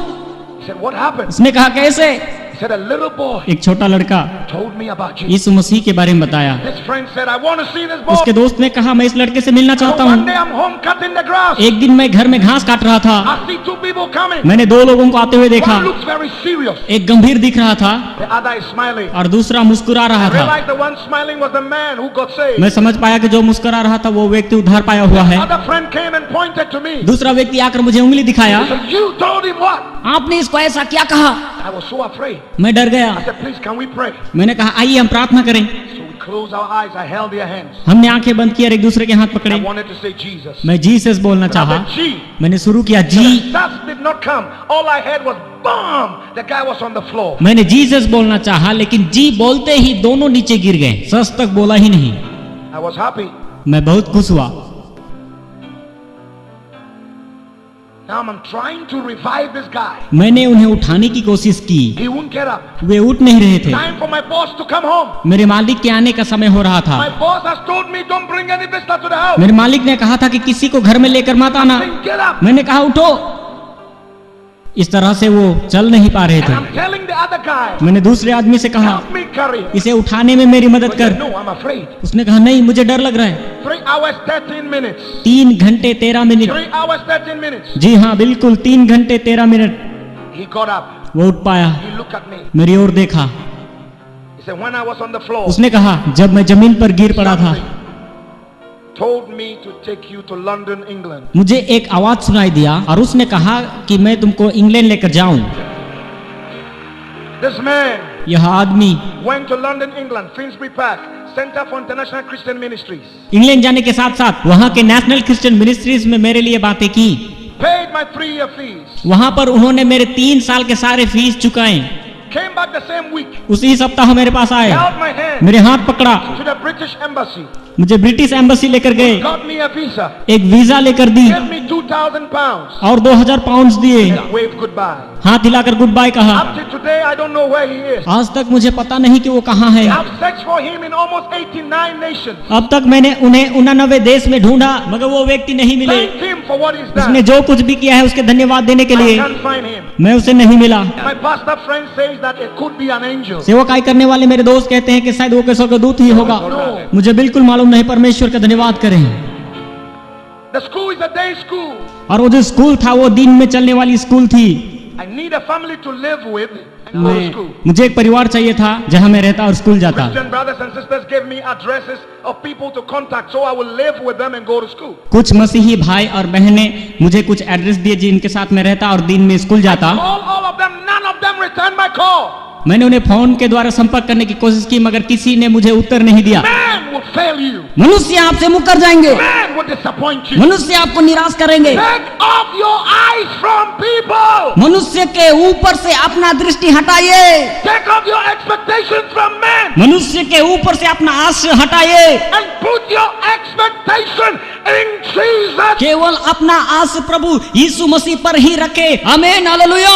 He said, "What happened?" उसने कहा कैसे? He said, "A little boy एक छोटा लड़का told me about Jesus." यीशु मसीह के बारे में बताया। His friend said, "I want to see this boy." उसके दोस्त ने कहा मैं इस लड़के से मिलना So चाहता one हूँ। day I'm home cutting the grass. एक दिन मैं घर में घास काट रहा था, I see two people coming. मैंने दो लोगों को आते हुए देखा। One looks very serious. एक गंभीर दिख रहा था The other is smiling. और दूसरा मुस्कुरा रहा I था। realized the one smiling was the man who got saved. मैं समझ पाया कि जो मुस्कुरा रहा था वो व्यक्ति उद्धार पाया हुआ है। Other friend came and pointed to me. दूसरा व्यक्ति आकर मुझे उंगली दिखाया, He said, "You told him what?" आपने इसको ऐसा क्या कहा? I was so afraid. मैं डर गया। I said, "Please, can we pray?" मैंने कहा आइए हम प्रार्थना करें। So we closed our eyes. I held their hands. हमने आंखें बंद की और एक दूसरे के हाथ I पकड़े। wanted to say Jesus. मैं जीसस बोलना But I चाहा। said, "G." मैंने शुरू किया जी। The shots did not come. All I heard was BAM! The guy was on the floor. मैंने जीसस बोलना चाहा, लेकिन जी बोलते ही दोनों नीचे गिर गए। सच तक बोला ही नहीं। I was happy. मैं बहुत खुश हुआ। Now I'm trying to revive this guy. मैंने उन्हें उठाने की कोशिश की, He won't get up. वे उठ नहीं रहे थे। Time for my boss to come home. मेरे मालिक के आने का समय हो रहा था। My boss has told me don't bring any visitor to the house. मेरे मालिक ने कहा था कि किसी को घर में लेकर मत आना। Then get up. मैंने कहा उठो। इस तरह से वो चल नहीं पा रहे And थे। I'm telling the other guy, मैंने दूसरे आदमी से कहा help me carry him. इसे उठाने में मेरी मदद He said, कर। no, I'm afraid. उसने कहा नहीं, मुझे डर लग रहा है। 3 hours, 13 minutes. 3 घंटे 13 मिनट। 3 hours, 13 minutes. जी हाँ, बिल्कुल 3 घंटे 13 मिनट। He got up. वो उठ पाया, He looked at me. मेरी ओर देखा। He said, when I was on the floor, उसने कहा जब मैं जमीन पर गिर पड़ा था, something told me to take you to London, England. मुझे एक आवाज सुनाई दिया और उसने कहा कि मैं तुमको इंग्लैंड लेकर जाऊं। This man यह आदमी went to London, England, Finsbury Park, Center for International Christian Ministries. England जाने के साथ साथ वहाँ के नेशनल क्रिश्चियन मिनिस्ट्रीज में मेरे लिए बातें की। Paid my 3-year fees. वहाँ पर उन्होंने मेरे 3 साल के सारे फीस चुकाए। Came back the same week. उसी सप्ताह मेरे पास आए, Held my hand मेरे हाथ पकड़ा, to the British Embassy. मुझे ब्रिटिश एम्बेसी लेकर गए, Got me a visa. एक वीजा लेकर दी Gave me 2,000 pounds. और 2000 पाउंड दिए। And waved goodbye. हाथ हिलाकर गुड बाय कहा। Up to today, I don't know where he is. आज तक मुझे पता नहीं कि वो कहाँ है। I've searched for him in almost 89 nations. अब तक मैंने उन्हें 89 देश में ढूंढा, मगर वो व्यक्ति नहीं मिले। Thank him for what he's उसने done. जो कुछ भी किया है उसके धन्यवाद देने के I लिए can't find him. मैं उसे नहीं मिला। My pastor friend says that it could be an angel. सेवकाई करने वाले मेरे दोस्त कहते हैं कि शायद वो किसी का दूत ही होगा। मुझे बिल्कुल मालूम नहीं, परमेश्वर का धन्यवाद करें। The school is a day school. और वो जो स्कूल था वो दिन में चलने वाली स्कूल थी। I need a family to live with and go to school. मुझे एक परिवार चाहिए था जहाँ मैं रहता और स्कूल जाता। Christian brothers and sisters gave me addresses of people to contact, so I will live with them and go to school. कुछ मसीही भाई और बहनें मुझे कुछ एड्रेस दिए जिनके साथ मैं रहता और दिन में स्कूल जाता। All of them, none of them returned my call. मैंने उन्हें फोन के द्वारा संपर्क करने की कोशिश की मगर किसी ने मुझे उत्तर नहीं दिया। Man will fail you. मनुष्य आपसे मुकर जाएंगे, Man will disappoint you. मनुष्य आपको निराश करेंगे। Take off your eyes from people. मनुष्य के ऊपर से अपना दृष्टि हटाइए, Take off your expectations from men मनुष्य के ऊपर से अपना आश हटाइए, and put your expectation in Jesus. केवल अपना आश प्रभु यीशु मसीह पर ही रखे। आमीन, hallelujah.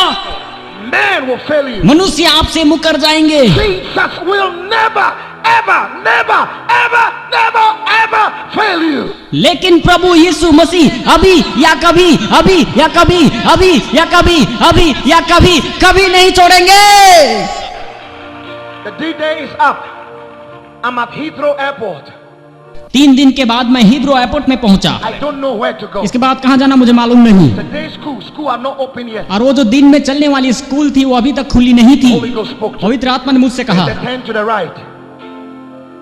Man will fail you. मनुष्य आपसे मुकर जाएंगे, Jesus will never, ever, never, ever, never, ever fail you. लेकिन प्रभु यीशु मसीह अभी या कभी, अभी या कभी, अभी या कभी, अभी या कभी, कभी नहीं छोड़ेंगे। The D-Day is up. I'm at Heathrow Airport. 3 दिन के बाद मैं हीथ्रो एयरपोर्ट में पहुंचा। I don't know where to go. इसके बाद कहां जाना मुझे मालूम नहीं। The day school are not open yet. और वो जो दिन में चलने वाली स्कूल थी वो अभी तक खुली नहीं थी। Holy Ghost spoke to me. पवित्र आत्मा ने मुझसे कहा, Turn to the right.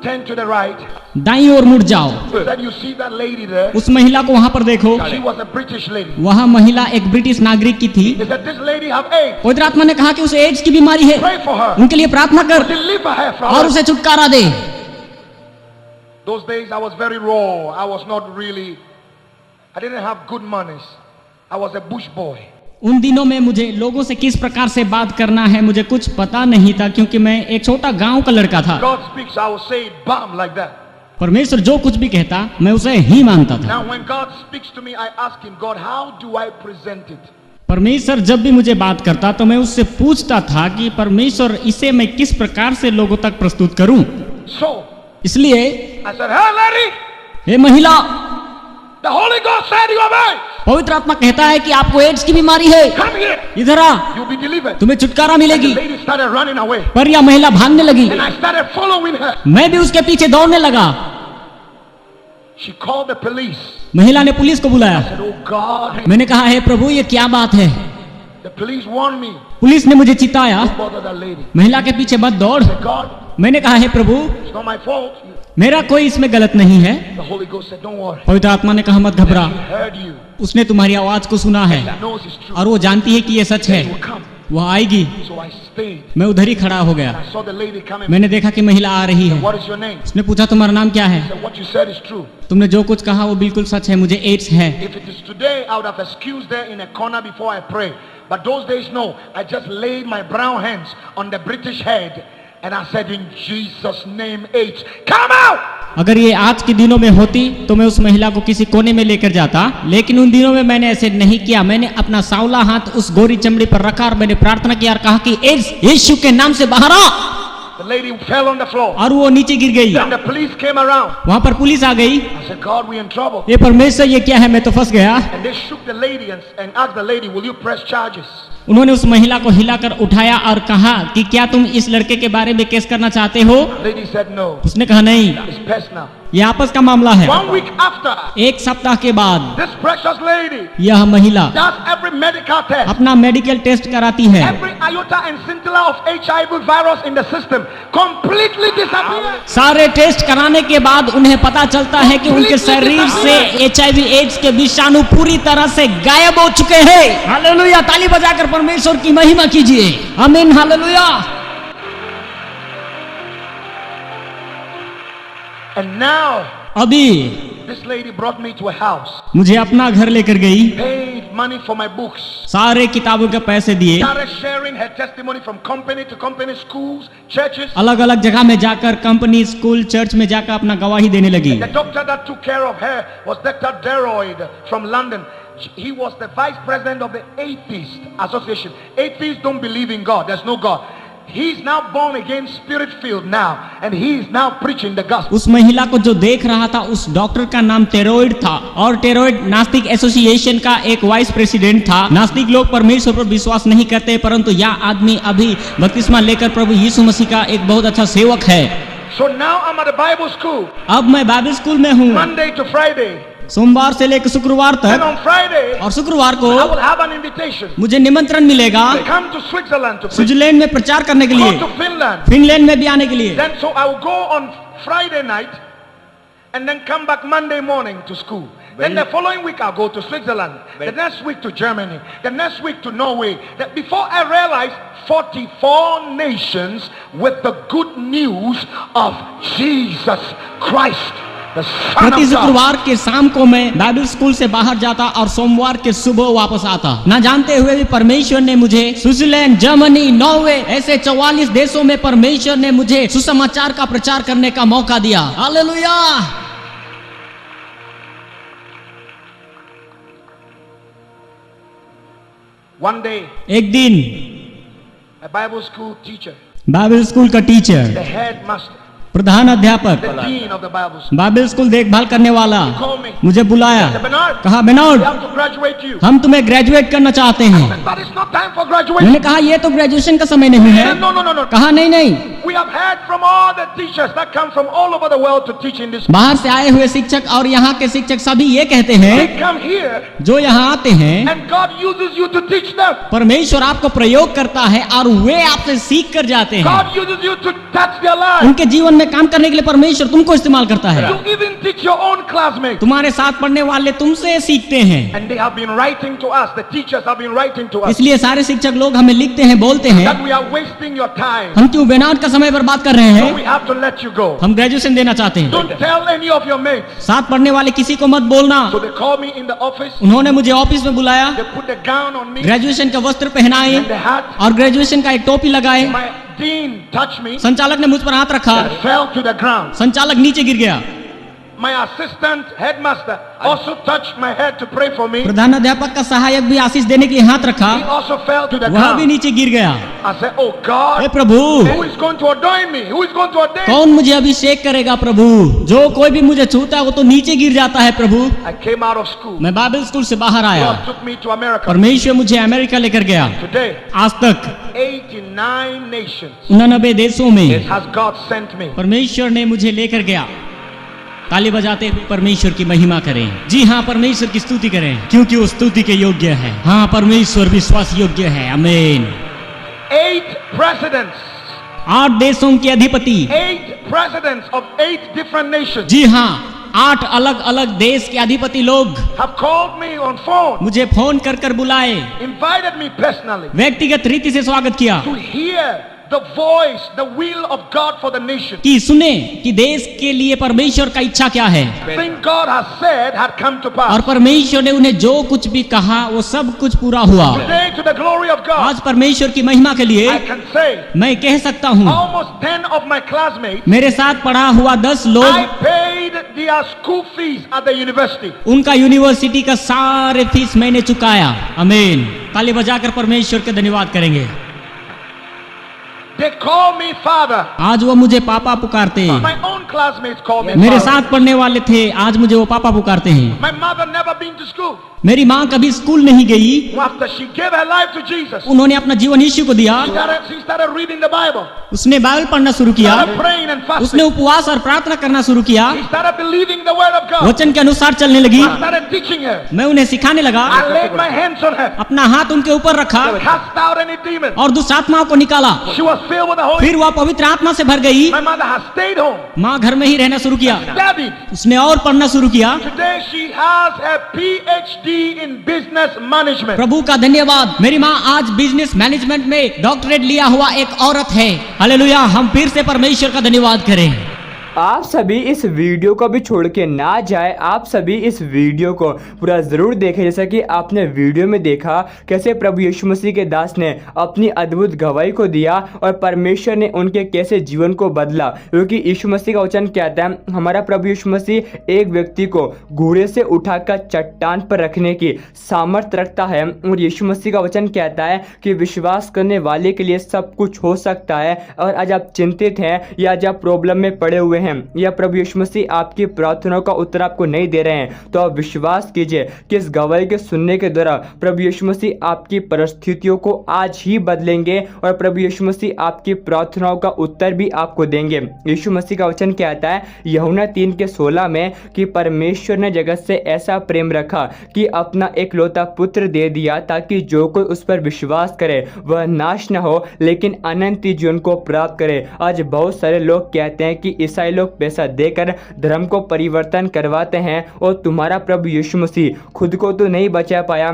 Turn to the right. दाईं ओर मुड़ जाओ। He said, you see that lady there? उस महिला को वहां पर देखो। She was a British lady. वहां महिला एक ब्रिटिश नागरिक की थी। He said, this lady have AIDS. पवित्र आत्मा ने कहा कि उसे एड्स की बीमारी है, Pray for her. उनके लिए प्रार्थना कर Deliver her from और her. उसे छुटकारा दे। Those days I was very raw. I was not really, I didn't have good manners. I was a bush boy. उन दिनों में मुझे लोगों से किस प्रकार से बात करना है मुझे कुछ पता नहीं था, क्योंकि मैं एक छोटा गांव का लड़का था। God speaks, I will say it bam like that. परमेश्वर जो कुछ भी कहता मैं उसे ही मानता था। Now when God speaks to me, I ask him, God, how do I present it? परमेश्वर जब भी मुझे बात करता तो मैं उससे पूछता था कि परमेश्वर इसे मैं किस प्रकार से लोगों तक प्रस्तुत करूं। So इसलिए I said, hey lady, हे महिला, the Holy Ghost said you have AIDS. पवित्र आत्मा कहता है कि आपको एड्स की बीमारी है, Come here. इधर आ, You'll be delivered. तुम्हें छुटकारा The मिलेगी। lady started running away. पर यह महिला भागने लगी। And I started following her. मैं भी उसके पीछे दौड़ने लगा। She called the police. महिला ने पुलिस को बुलाया। I said, oh God. मैंने कहा, हे प्रभु ये क्या बात है। The police warned me. Police ने मुझे चिताया, Don't bother that lady. महिला के पीछे मत दौड़। I said, God, मैंने कहा, हे प्रभु it's not my fault. मेरा कोई इसमें गलत नहीं है। The Holy Ghost said, don't worry. पवित्र आत्मा ने कहा, मत घबरा, He heard you. उसने तुम्हारी आवाज को सुना है He knows it's true. और वो जानती है कि ये सच है। He will come. वह आएगी। So I stayed. मैं उधर ही खड़ा हो गया। I saw the lady coming. मैंने देखा कि महिला आ रही है। What is your name? उसने पूछा, तुम्हारा नाम क्या है? I said, what you said is true. तुमने जो कुछ कहा वो बिल्कुल सच है, मुझे एड्स है। If it is today, I would have excused there in a corner before I pray. But those days, no. I just laid my brown hands on the British head and I said, in Jesus' name, AIDS, come out! अगर ये आज के दिनों में होती तो मैं उस महिला को किसी कोने में लेकर जाता, लेकिन उन दिनों में मैंने ऐसे नहीं किया। मैंने अपना सांवला हाथ उस गोरी चमड़ी पर रखा और मैंने प्रार्थना किया और कहा कि एड्स यीशु के नाम से बाहर आ। The lady fell on the floor. और वो नीचे गिर गई। Then the police came around. वहां पर पुलिस आ गई। I said, God, we're in trouble. ये परमेश्वर ये क्या है, मैं तो फंस गया। And they shook the lady and asked the lady, will you press charges? उन्होंने उस महिला को हिलाकर उठाया और कहा कि क्या तुम इस लड़के के बारे में केस करना चाहते हो? The lady said, no. उसने कहा नहीं, It's personal. ये आपस का मामला है। 1 week after, एक सप्ताह के बाद this precious lady यह महिला does every medical test. अपना मेडिकल टेस्ट कराती है। Every iota and scintilla of HIV virus in the system completely disappeared. सारे टेस्ट कराने के बाद उन्हें पता चलता है कि उनके शरीर से HIV एड्स के विषाणु पूरी तरह से गायब हो चुके हैं। हालेलुया, ताली बजाकर परमेश्वर की महिमा कीजिए। आमीन, हालेलुया। And now, अभी this lady brought me to a house, मुझे अपना घर लेकर गई, paid money for my books, सारे किताबों के पैसे दिए, started sharing her testimony from company to company, schools, churches. अलग अलग जगह में जाकर कंपनी, स्कूल, चर्च में जाकर अपना गवाही देने लगी। The doctor that took care of her was Dr. Deroyd from London. He was the vice president of the Atheist Association. Atheists don't believe in God. There's no God. He's now born again, spirit filled now, and he is now preaching the gospel. उस महिला को जो देख रहा था उस doctor का नाम टेरोइड था और टेरोइड नास्तिक एसोसिएशन का एक वाइस प्रेसिडेंट था। नास्तिक लोग परमेश्वर पर विश्वास नहीं करते, परंतु यह आदमी अभी बपतिस्मा लेकर प्रभु यीशु मसीह का एक बहुत अच्छा सेवक है। So now I'm at a Bible school. अब मैं बाइबल स्कूल में हूँ। Monday to Friday. सोमवार से लेकर शुक्रवार And तक, on Friday, और शुक्रवार को I will have an invitation. मुझे निमंत्रण मिलेगा I come to Switzerland to preach. Switzerland में प्रचार करने के Go लिए, to Finland. फिनलैंड में भी आने के लिए। Then so I will go on Friday night and then come back Monday morning to school. Then the following week I'll go to Switzerland. The next week to Germany. The next week to Norway. That before I realized 44 nations with the good news of Jesus Christ, the Son प्रति of God. शुक्रवार के शाम को मैं Bible school से बाहर जाता और सोमवार के सुबह वापस आता, ना जानते हुए भी परमेश्वर ने मुझे स्विट्जरलैंड, जर्मनी, नॉर्वे ऐसे 44 देशों में परमेश्वर ने मुझे सुसमाचार का प्रचार करने का मौका दिया। हालेलुया। One day, एक दिन a Bible school teacher, Bible school का टीचर, the headmaster, प्रधान अध्यापक, the dean of the Bible school, Bible school देखभाल करने वाला called me. मुझे बुलाया, Said, Bernard, कहा we बेनोड, have to graduate you. हम तुम्हें ग्रेजुएट करना चाहते हैं। Said, but it's not time for graduation. मैंने कहा ये तो ग्रेजुएशन का समय नहीं He है। said, no. कहा नहीं नहीं, We have heard from all the teachers that come from all over the world to teach in this. बाहर से आए हुए शिक्षक और यहाँ के शिक्षक सभी ये कहते They हैं, come here जो यहाँ आते हैं and God uses you to teach them. परमेश्वर आपको प्रयोग करता है और वे आपसे सीख कर जाते हैं। God uses you to touch their lives. उनके जीवन में काम करने के लिए परमेश्वर तुमको इस्तेमाल करता है। You even teach your own classmates. तुम्हारे साथ पढ़ने वाले तुमसे सीखते हैं। And they have been writing to us. The teachers have been writing to us इसलिए सारे शिक्षक लोग हमें लिखते हैं, बोलते हैं that we are wasting your time. हम क्यों बेनाट का समय बर्बाद कर रहे So हैं, we have to let you go. हम ग्रेजुएशन देना चाहते हैं। Don't tell any of your mates. साथ पढ़ने वाले किसी को मत बोलना। So they called me in the office. उन्होंने मुझे ऑफिस में बुलाया, They put the gown on me graduation का वस्त्र पहनाए and the hat. और ग्रेजुएशन का एक टोपी लगाए। My dean touched me संचालक ने मुझ पर हाथ रखा, and fell to the ground. संचालक नीचे गिर गया। My assistant headmaster also touched my head to pray for me. प्रधान अध्यापक का सहायक भी आशीष देने के लिए हाथ रखा, He also fell to the वह भी ground. नीचे गिर गया। I said, oh hey God, Prabhu, who is going to ordain me? Who is going to ordain? कौन मुझे अभिषेक करेगा प्रभु? जो कोई भी मुझे छूता है वो तो नीचे गिर जाता है प्रभु। I came out of school. मैं बाइबल स्कूल से बाहर आया, God took me to America. परमेश्वर मुझे अमेरिका लेकर गया। Today, आज तक 89 nations 89 देशों में has God sent me. परमेश्वर ने मुझे लेकर गया। ताली बजाते हुए परमेश्वर की महिमा करें। जी हाँ, परमेश्वर की स्तुति करें, क्योंकि वो स्तुति के योग्य है। हाँ, परमेश्वर विश्वास योग्य है। आमीन। 8 presidents. 8 देशों के अधिपति, 8 presidents of 8 different nations जी हाँ, 8 अलग अलग देश के अधिपति लोग have called me on phone, मुझे फोन कर कर बुलाए, invited me personally व्यक्तिगत रीति से स्वागत किया to hear the voice, the will of God for the nation. कि सुने कि देश के लिए परमेश्वर का इच्छा क्या है, Thing God has said had come to और pass. परमेश्वर ने उन्हें जो कुछ भी कहा वो सब कुछ पूरा हुआ। Today, to the glory of God, आज परमेश्वर की महिमा के लिए I can say मैं कह सकता हूँ, almost 10 of my classmates, मेरे साथ पढ़ा हुआ 10 I लोग, paid their school fees at the university. उनका यूनिवर्सिटी का सारे फीस मैंने चुकाया। आमीन। ताली बजाकर परमेश्वर के धन्यवाद करेंगे। They call me father. आज वो मुझे पापा पुकारते, My own classmates call me मेरे father. साथ पढ़ने वाले थे, आज मुझे वो पापा पुकारते हैं। My mother never been to school. मेरी माँ कभी स्कूल नहीं गई, After she gave her life to Jesus, उन्होंने अपना जीवन यीशु को दिया, she started reading the Bible, उसने बाइबल पढ़ना शुरू किया, started praying and उसने fasting. उपवास और प्रार्थना करना शुरू किया, She started believing the word of God. वचन के अनुसार चलने लगी। I started teaching her. मैं उन्हें सिखाने लगा, I laid my hands on her, अपना हाथ उनके ऊपर रखा cast out any demon. और दुष्ट आत्माओं को निकाला। She was filled with the Holy फिर वह पवित्र आत्मा से भर गई। My mother has stayed home, माँ घर में ही रहना शुरू किया, studied. उसने और पढ़ना शुरू किया। Today she has a PhD in business management. प्रभु का धन्यवाद, मेरी माँ आज बिजनेस मैनेजमेंट में डॉक्टरेट लिया हुआ एक औरत है। हालेलुया। हम फिर से परमेश्वर का धन्यवाद करें। आप सभी इस वीडियो को भी छोड़ के ना जाए, आप सभी इस वीडियो को पूरा ज़रूर देखें। जैसा कि आपने वीडियो में देखा कैसे प्रभु यीशु मसीह के दास ने अपनी अद्भुत गवाही को दिया और परमेश्वर ने उनके कैसे जीवन को बदला, क्योंकि यीशु मसीह का वचन कहता है, हमारा प्रभु यीशु मसीह एक व्यक्ति को घोड़े से उठाकर चट्टान पर रखने की सामर्थ्य रखता है। और यीशु मसीह का वचन कहता है कि विश्वास करने वाले के लिए सब कुछ हो सकता है। और आज आप चिंतित हैं या आज आप प्रॉब्लम में पड़े हुए हैं, हैं या प्रभु यीशु मसीह आपकी प्रार्थनाओं का उत्तर आपको नहीं दे रहे हैं, तो आप विश्वास कीजिए कि इस गवाही के सुनने के द्वारा प्रभु यीशु मसीह आपकी परिस्थितियों को आज ही बदलेंगे और प्रभु यीशु मसीह आपकी प्रार्थनाओं का उत्तर भी आपको देंगे। यीशु मसीह का वचन कहता है यूहन्ना 3:16 में कि परमेश्वर ने जगत से ऐसा प्रेम रखा कि अपना एकलौता पुत्र दे दिया ताकि जो कोई उस पर विश्वास करे वह नाश न हो लेकिन अनंत जीवन को प्राप्त करे। आज बहुत सारे लोग कहते हैं कि ईसाई लोग पैसा देकर धर्म को परिवर्तन करवाते हैं और तुम्हारा प्रभु यीशु मसीह खुद को तो नहीं बचा पाया,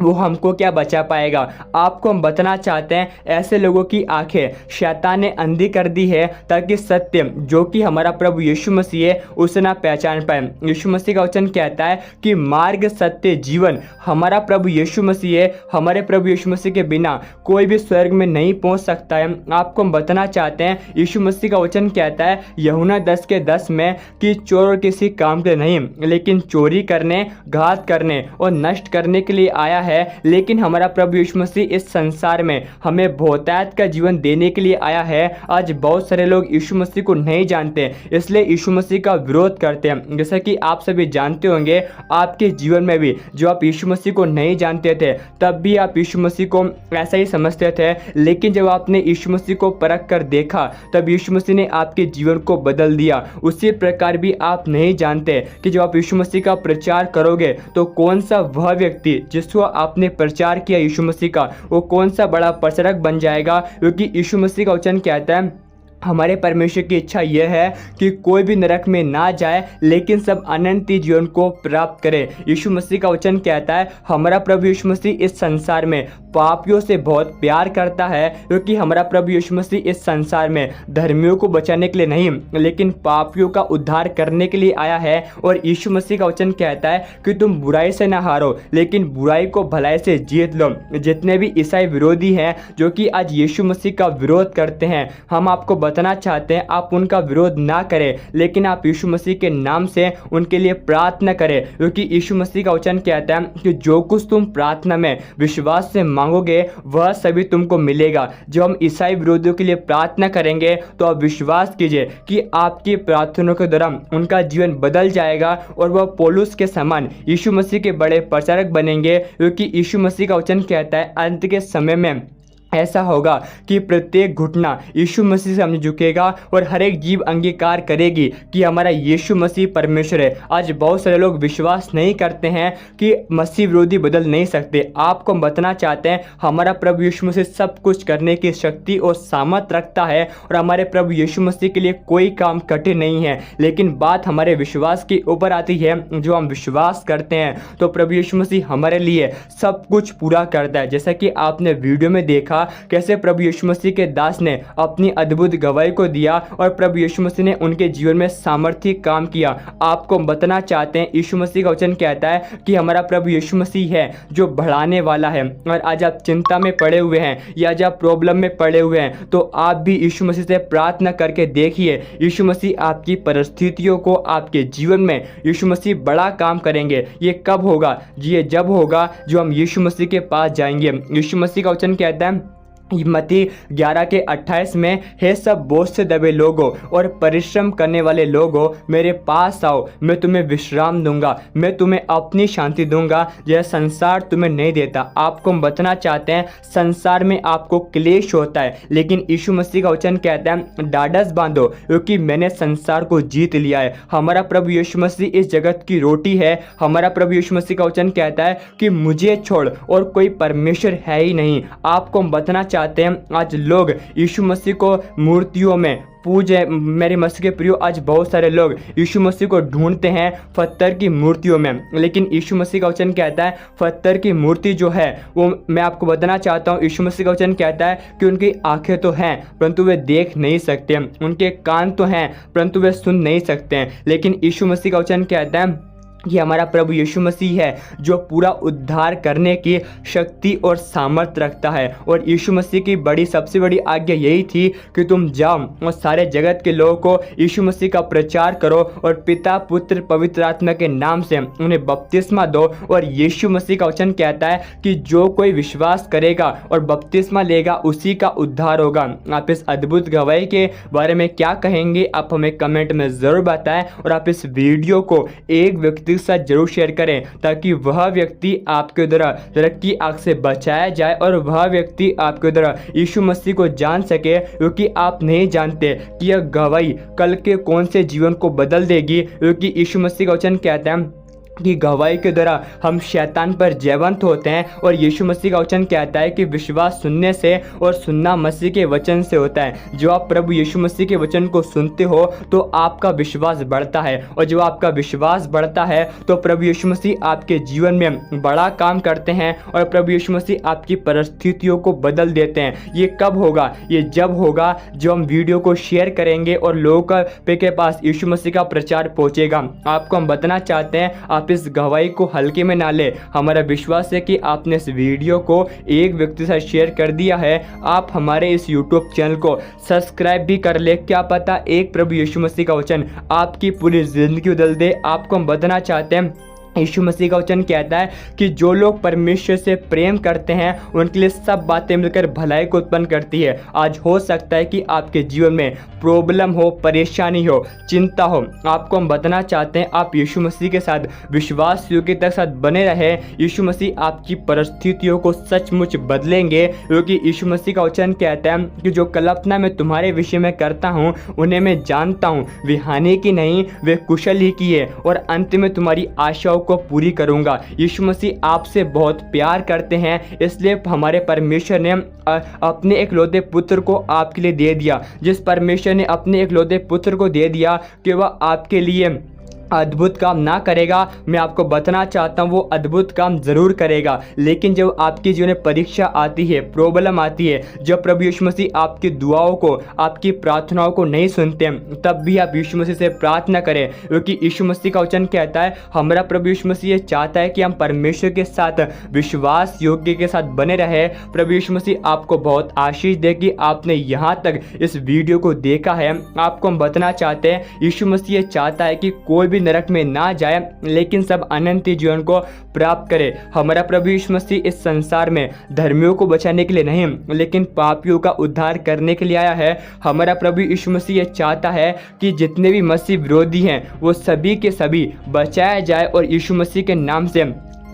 वो हमको क्या बचा पाएगा। आपको हम बताना चाहते हैं ऐसे लोगों की आंखें शैतान ने अंधी कर दी है ताकि सत्य जो कि हमारा प्रभु यीशु मसीह है उसे ना पहचान पाए। यीशु मसीह का वचन कहता है कि मार्ग सत्य जीवन हमारा प्रभु यीशु मसीह है। हमारे प्रभु यीशु मसीह के बिना कोई भी स्वर्ग में नहीं पहुंच सकता है। आपको हम बताना चाहते हैं यीशु मसीह का वचन कहता है यूहन्ना 10:10 में कि चोर किसी काम के नहीं लेकिन चोरी करने, घात करने और नष्ट करने के लिए आया है। लेकिन हमारा प्रभु यीशु मसीह इस संसार में हमें बहुतायत का जीवन देने के लिए आया है। आज बहुत सारे लोग यीशु मसीह को नहीं जानते, इसलिए यीशु मसीह का विरोध करते हैं। जैसा कि आप सभी जानते होंगे आपके जीवन में भी जो आप यीशु मसीह को नहीं जानते थे तब भी आप यीशु मसीह को ऐसा ही समझते थे, लेकिन जब आपने यीशु मसीह को परख कर देखा तब यीशु मसीह ने आपके जीवन को बदल दिया। उसी प्रकार भी आप नहीं जानते कि जब आप यीशु मसीह का प्रचार करोगे तो कौन सा वह व्यक्ति जिसको आपने प्रचार किया यीशु मसीह का वो कौन सा बड़ा प्रचारक बन जाएगा। क्योंकि यीशु मसीह का वचन कहता है हमारे परमेश्वर की इच्छा यह है कि कोई भी नरक में ना जाए लेकिन सब अनंत जीवन को प्राप्त करे। यीशु मसीह का वचन कहता है हमारा प्रभु यीशु मसीह इस संसार में पापियों से बहुत प्यार करता है, क्योंकि हमारा प्रभु यीशु मसीह इस संसार में धर्मियों को बचाने के लिए नहीं लेकिन पापियों का उद्धार करने के लिए आया है। और यीशु मसीह का वचन कहता है कि तुम बुराई से ना हारो लेकिन बुराई को भलाई से जीत लो। जितने भी ईसाई विरोधी हैं जो कि आज यीशु मसीह का विरोध करते हैं, हम आपको बताना चाहते हैं आप उनका विरोध ना करें लेकिन आप यीशु मसीह के नाम से उनके लिए प्रार्थना करें। क्योंकि यीशु मसीह का वचन कहता है कि जो कुछ तुम प्रार्थना में विश्वास से मांगोगे वह सभी तुमको मिलेगा। जब हम ईसाई विरोधियों के लिए प्रार्थना करेंगे तो आप विश्वास कीजिए कि आपकी प्रार्थनाओं के दौरान उनका जीवन बदल जाएगा और वह पौलुस के समान यीशु मसीह के बड़े प्रचारक बनेंगे। क्योंकि यीशु मसीह का वचन कहता है अंत के समय में ऐसा होगा कि प्रत्येक घुटना यीशु मसीह से सामने झुकेगा और हर एक जीव अंगीकार करेगी कि हमारा यीशु मसीह परमेश्वर है। आज बहुत सारे लोग विश्वास नहीं करते हैं कि मसीह विरोधी बदल नहीं सकते। आपको हम बताना चाहते हैं हमारा प्रभु यीशु मसीह सब कुछ करने की शक्ति और सामर्थ रखता है और हमारे प्रभु यीशु मसीह के लिए कोई काम कठिन नहीं है। लेकिन बात हमारे विश्वास के ऊपर आती है, जो हम विश्वास करते हैं तो प्रभु यीशु मसीह हमारे लिए सब कुछ पूरा करता है। जैसा कि आपने वीडियो में देखा कैसे प्रभु यीशु मसीह के दास ने अपनी अद्भुत गवाही को दिया और प्रभु यीशु मसीह ने उनके जीवन में सामर्थ्य काम किया। आपको बताना चाहते हैं यीशु मसीह का वचन कहता है कि हमारा प्रभु यीशु मसीह है जो बढ़ाने वाला है। और आज आप चिंता में पड़े हुए हैं या आज आप प्रॉब्लम में पड़े हुए हैं तो आप भी यीशु मसीह से प्रार्थना करके देखिए। यीशु मसीह आपकी परिस्थितियों को आपके जीवन में यीशु मसीह बड़ा काम करेंगे। ये कब होगा? ये जब होगा जो हम यीशु मसीह के पास जाएंगे। यीशु मसीह का वचन कहता है मत्ती 11:28 में हे सब बोझ से दबे लोगों और परिश्रम करने वाले लोगों मेरे पास आओ, मैं तुम्हें विश्राम दूंगा, मैं तुम्हें अपनी शांति दूंगा, यह संसार तुम्हें नहीं देता। आपको हम बताना चाहते हैं संसार में आपको क्लेश होता है लेकिन यीशु मसीह का वचन कहता है ढाढ़स बांधो क्योंकि मैंने संसार को जीत लिया है। हमारा प्रभु यीशु मसीह इस जगत की रोटी है। हमारा प्रभु यीशु मसीह का वचन कहता है कि मुझे छोड़ और कोई परमेश्वर है ही नहीं। आपको हम बताना चाहते हैं आज लोग यीशु मसीह को मूर्तियों में पूजे। मेरे मसीह के प्रियो, आज बहुत सारे लोग यीशु मसीह को ढूंढते हैं पत्थर की मूर्तियों में, लेकिन यीशु मसीह का वचन कहता है पत्थर की मूर्ति जो है वो मैं आपको बताना चाहता हूँ। यीशु मसीह का वचन कहता है कि उनकी आंखें तो हैं परंतु वे देख नहीं सकते, उनके कान तो हैं परंतु वे सुन नहीं सकते हैं। लेकिन यीशु मसीह का वचन कहता है कि हमारा प्रभु यीशु मसीह है जो पूरा उद्धार करने की शक्ति और सामर्थ्य रखता है। और यीशु मसीह की सबसे बड़ी आज्ञा यही थी कि तुम जाओ और सारे जगत के लोगों को यीशु मसीह का प्रचार करो और पिता पुत्र पवित्र आत्मा के नाम से उन्हें बपतिस्मा दो। और यीशु मसीह का वचन कहता है कि जो कोई विश्वास करेगा और बपतिस्मा लेगा उसी का उद्धार होगा। आप इस अद्भुत गवाही के बारे में क्या कहेंगे, आप हमें कमेंट में ज़रूर बताएं। और आप इस वीडियो को एक व्यक्ति के साथ जरूर शेयर करें ताकि वह व्यक्ति आपके द्वारा तरक्की आग से बचाया जाए और वह व्यक्ति आपके द्वारा यीशु मसीह को जान सके, क्योंकि आप नहीं जानते कि यह गवाही कल के कौन से जीवन को बदल देगी। क्योंकि यीशु मसीह का वचन कहता है कि गवाही के द्वारा हम शैतान पर जयवंत होते हैं। और यीशु मसीह का वचन कहता है कि विश्वास सुनने से और सुनना मसीह के वचन से होता है। जो आप प्रभु यीशु मसीह के वचन को सुनते हो तो आपका विश्वास बढ़ता है, और जो आपका विश्वास बढ़ता है तो प्रभु यीशु मसीह आपके जीवन में बड़ा काम करते हैं और प्रभु यीशु मसीह आपकी परिस्थितियों को बदल देते हैं। ये कब होगा? ये जब होगा जो हम वीडियो को शेयर करेंगे और लोगों के पास यीशु मसीह का प्रचार पहुँचेगा। आपको हम बताना चाहते हैं, आप इस गवाही को हल्के में ना ले। हमारा विश्वास है कि आपने इस वीडियो को एक व्यक्ति के साथ शेयर कर दिया है। आप हमारे इस YouTube चैनल को सब्सक्राइब भी कर ले। क्या पता एक प्रभु यीशु मसीह का वचन आपकी पूरी जिंदगी बदल दे। आपको हम बताना चाहते हैं, यीशु मसीह का वचन कहता है कि जो लोग परमेश्वर से प्रेम करते हैं उनके लिए सब बातें मिलकर भलाई को उत्पन्न करती है। आज हो सकता है कि आपके जीवन में प्रॉब्लम हो, परेशानी हो, चिंता हो। आपको हम बताना चाहते हैं, आप यीशु मसीह के साथ विश्वास योग्यता के साथ बने रहे। यीशु मसीह आपकी परिस्थितियों को सचमुच बदलेंगे, क्योंकि यीशु मसीह का वचन कहता है कि जो कल्पना मैं तुम्हारे विषय में करता हूँ उन्हें मैं जानता हूँ, वे हानि की नहीं वे कुशल ही की है, और अंत में तुम्हारी आशाओं को पूरी करूंगा। यीशु मसीह आपसे बहुत प्यार करते हैं, इसलिए हमारे परमेश्वर ने अपने इकलौते पुत्र को आपके लिए दे दिया। जिस परमेश्वर ने अपने इकलौते पुत्र को दे दिया कि वह आपके लिए अद्भुत काम ना करेगा, मैं आपको बताना चाहता हूँ वो अद्भुत काम जरूर करेगा। लेकिन जब आपके जीवन में परीक्षा आती है, प्रॉब्लम आती है, जब प्रभु यीशु मसीह आपकी दुआओं को, आपकी प्रार्थनाओं को नहीं सुनते, तब भी आप यीशु मसीह से प्रार्थना करें। क्योंकि यीशु मसीह का वचन कहता है, हमारा प्रभु यीशु मसीह ये चाहता है कि हम परमेश्वर के साथ विश्वास योग्य के साथ बने रहे। प्रभु यीशु मसीह आपको बहुत आशीष दे कि आपने यहाँ तक इस वीडियो को देखा है। आपको हम बताना चाहते हैं, यीशु मसीह ये चाहता है कि कोई नरक में ना जाए लेकिन सब अनंत जीवन को प्राप्त करे। हमारा प्रभु यीशु मसीह इस संसार में धर्मियों को बचाने के लिए नहीं लेकिन पापियों का उद्धार करने के लिए आया है। हमारा प्रभु यीशु मसीह ये चाहता है कि जितने भी मसीह विरोधी हैं वो सभी के सभी बचाया जाए और यीशु मसीह के नाम से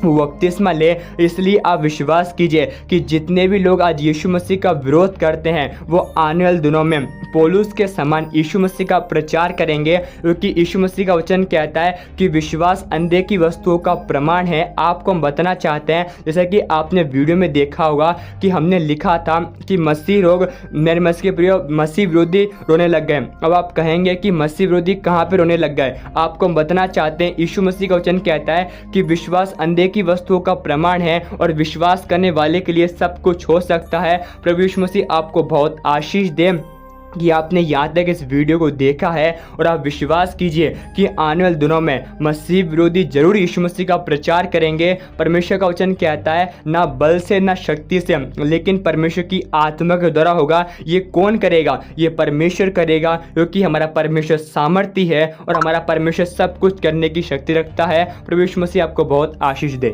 बपतिस्मा ले। इसलिए आप विश्वास कीजिए कि जितने भी लोग आज यीशु मसीह का विरोध करते हैं वो आने वाले दिनों में पौलुस के समान यीशु मसीह का प्रचार करेंगे। क्योंकि यीशु मसीह का वचन कहता है कि विश्वास अंधे की वस्तुओं का प्रमाण है। आपको हम बताना चाहते हैं, जैसा कि आपने वीडियो में देखा होगा कि हमने लिखा था कि मसीह लोग मेरे मसीह के प्रिय मसीह विरोधी रोने लग गए। अब आप कहेंगे कि मसीह विरोधी कहाँ पर रोने लग गए? आपको हम बताना चाहते हैं, यीशु मसीह का वचन कहता है कि विश्वास अंधे की वस्तुओं का प्रमाण है और विश्वास करने वाले के लिए सब कुछ हो सकता है। प्रभु यीशु मसीह आपको बहुत आशीष दे कि आपने यहाँ तक इस वीडियो को देखा है और आप विश्वास कीजिए कि आने वाले दिनों में मसीह विरोधी जरूर यीशु मसीह का प्रचार करेंगे। परमेश्वर का वचन कहता है, ना बल से ना शक्ति से लेकिन परमेश्वर की आत्मा के द्वारा होगा। ये कौन करेगा? ये परमेश्वर करेगा, क्योंकि हमारा परमेश्वर सामर्थी है और हमारा परमेश्वर सब कुछ करने की शक्ति रखता है। प्रभु यीशु मसीह आपको बहुत आशीष दे।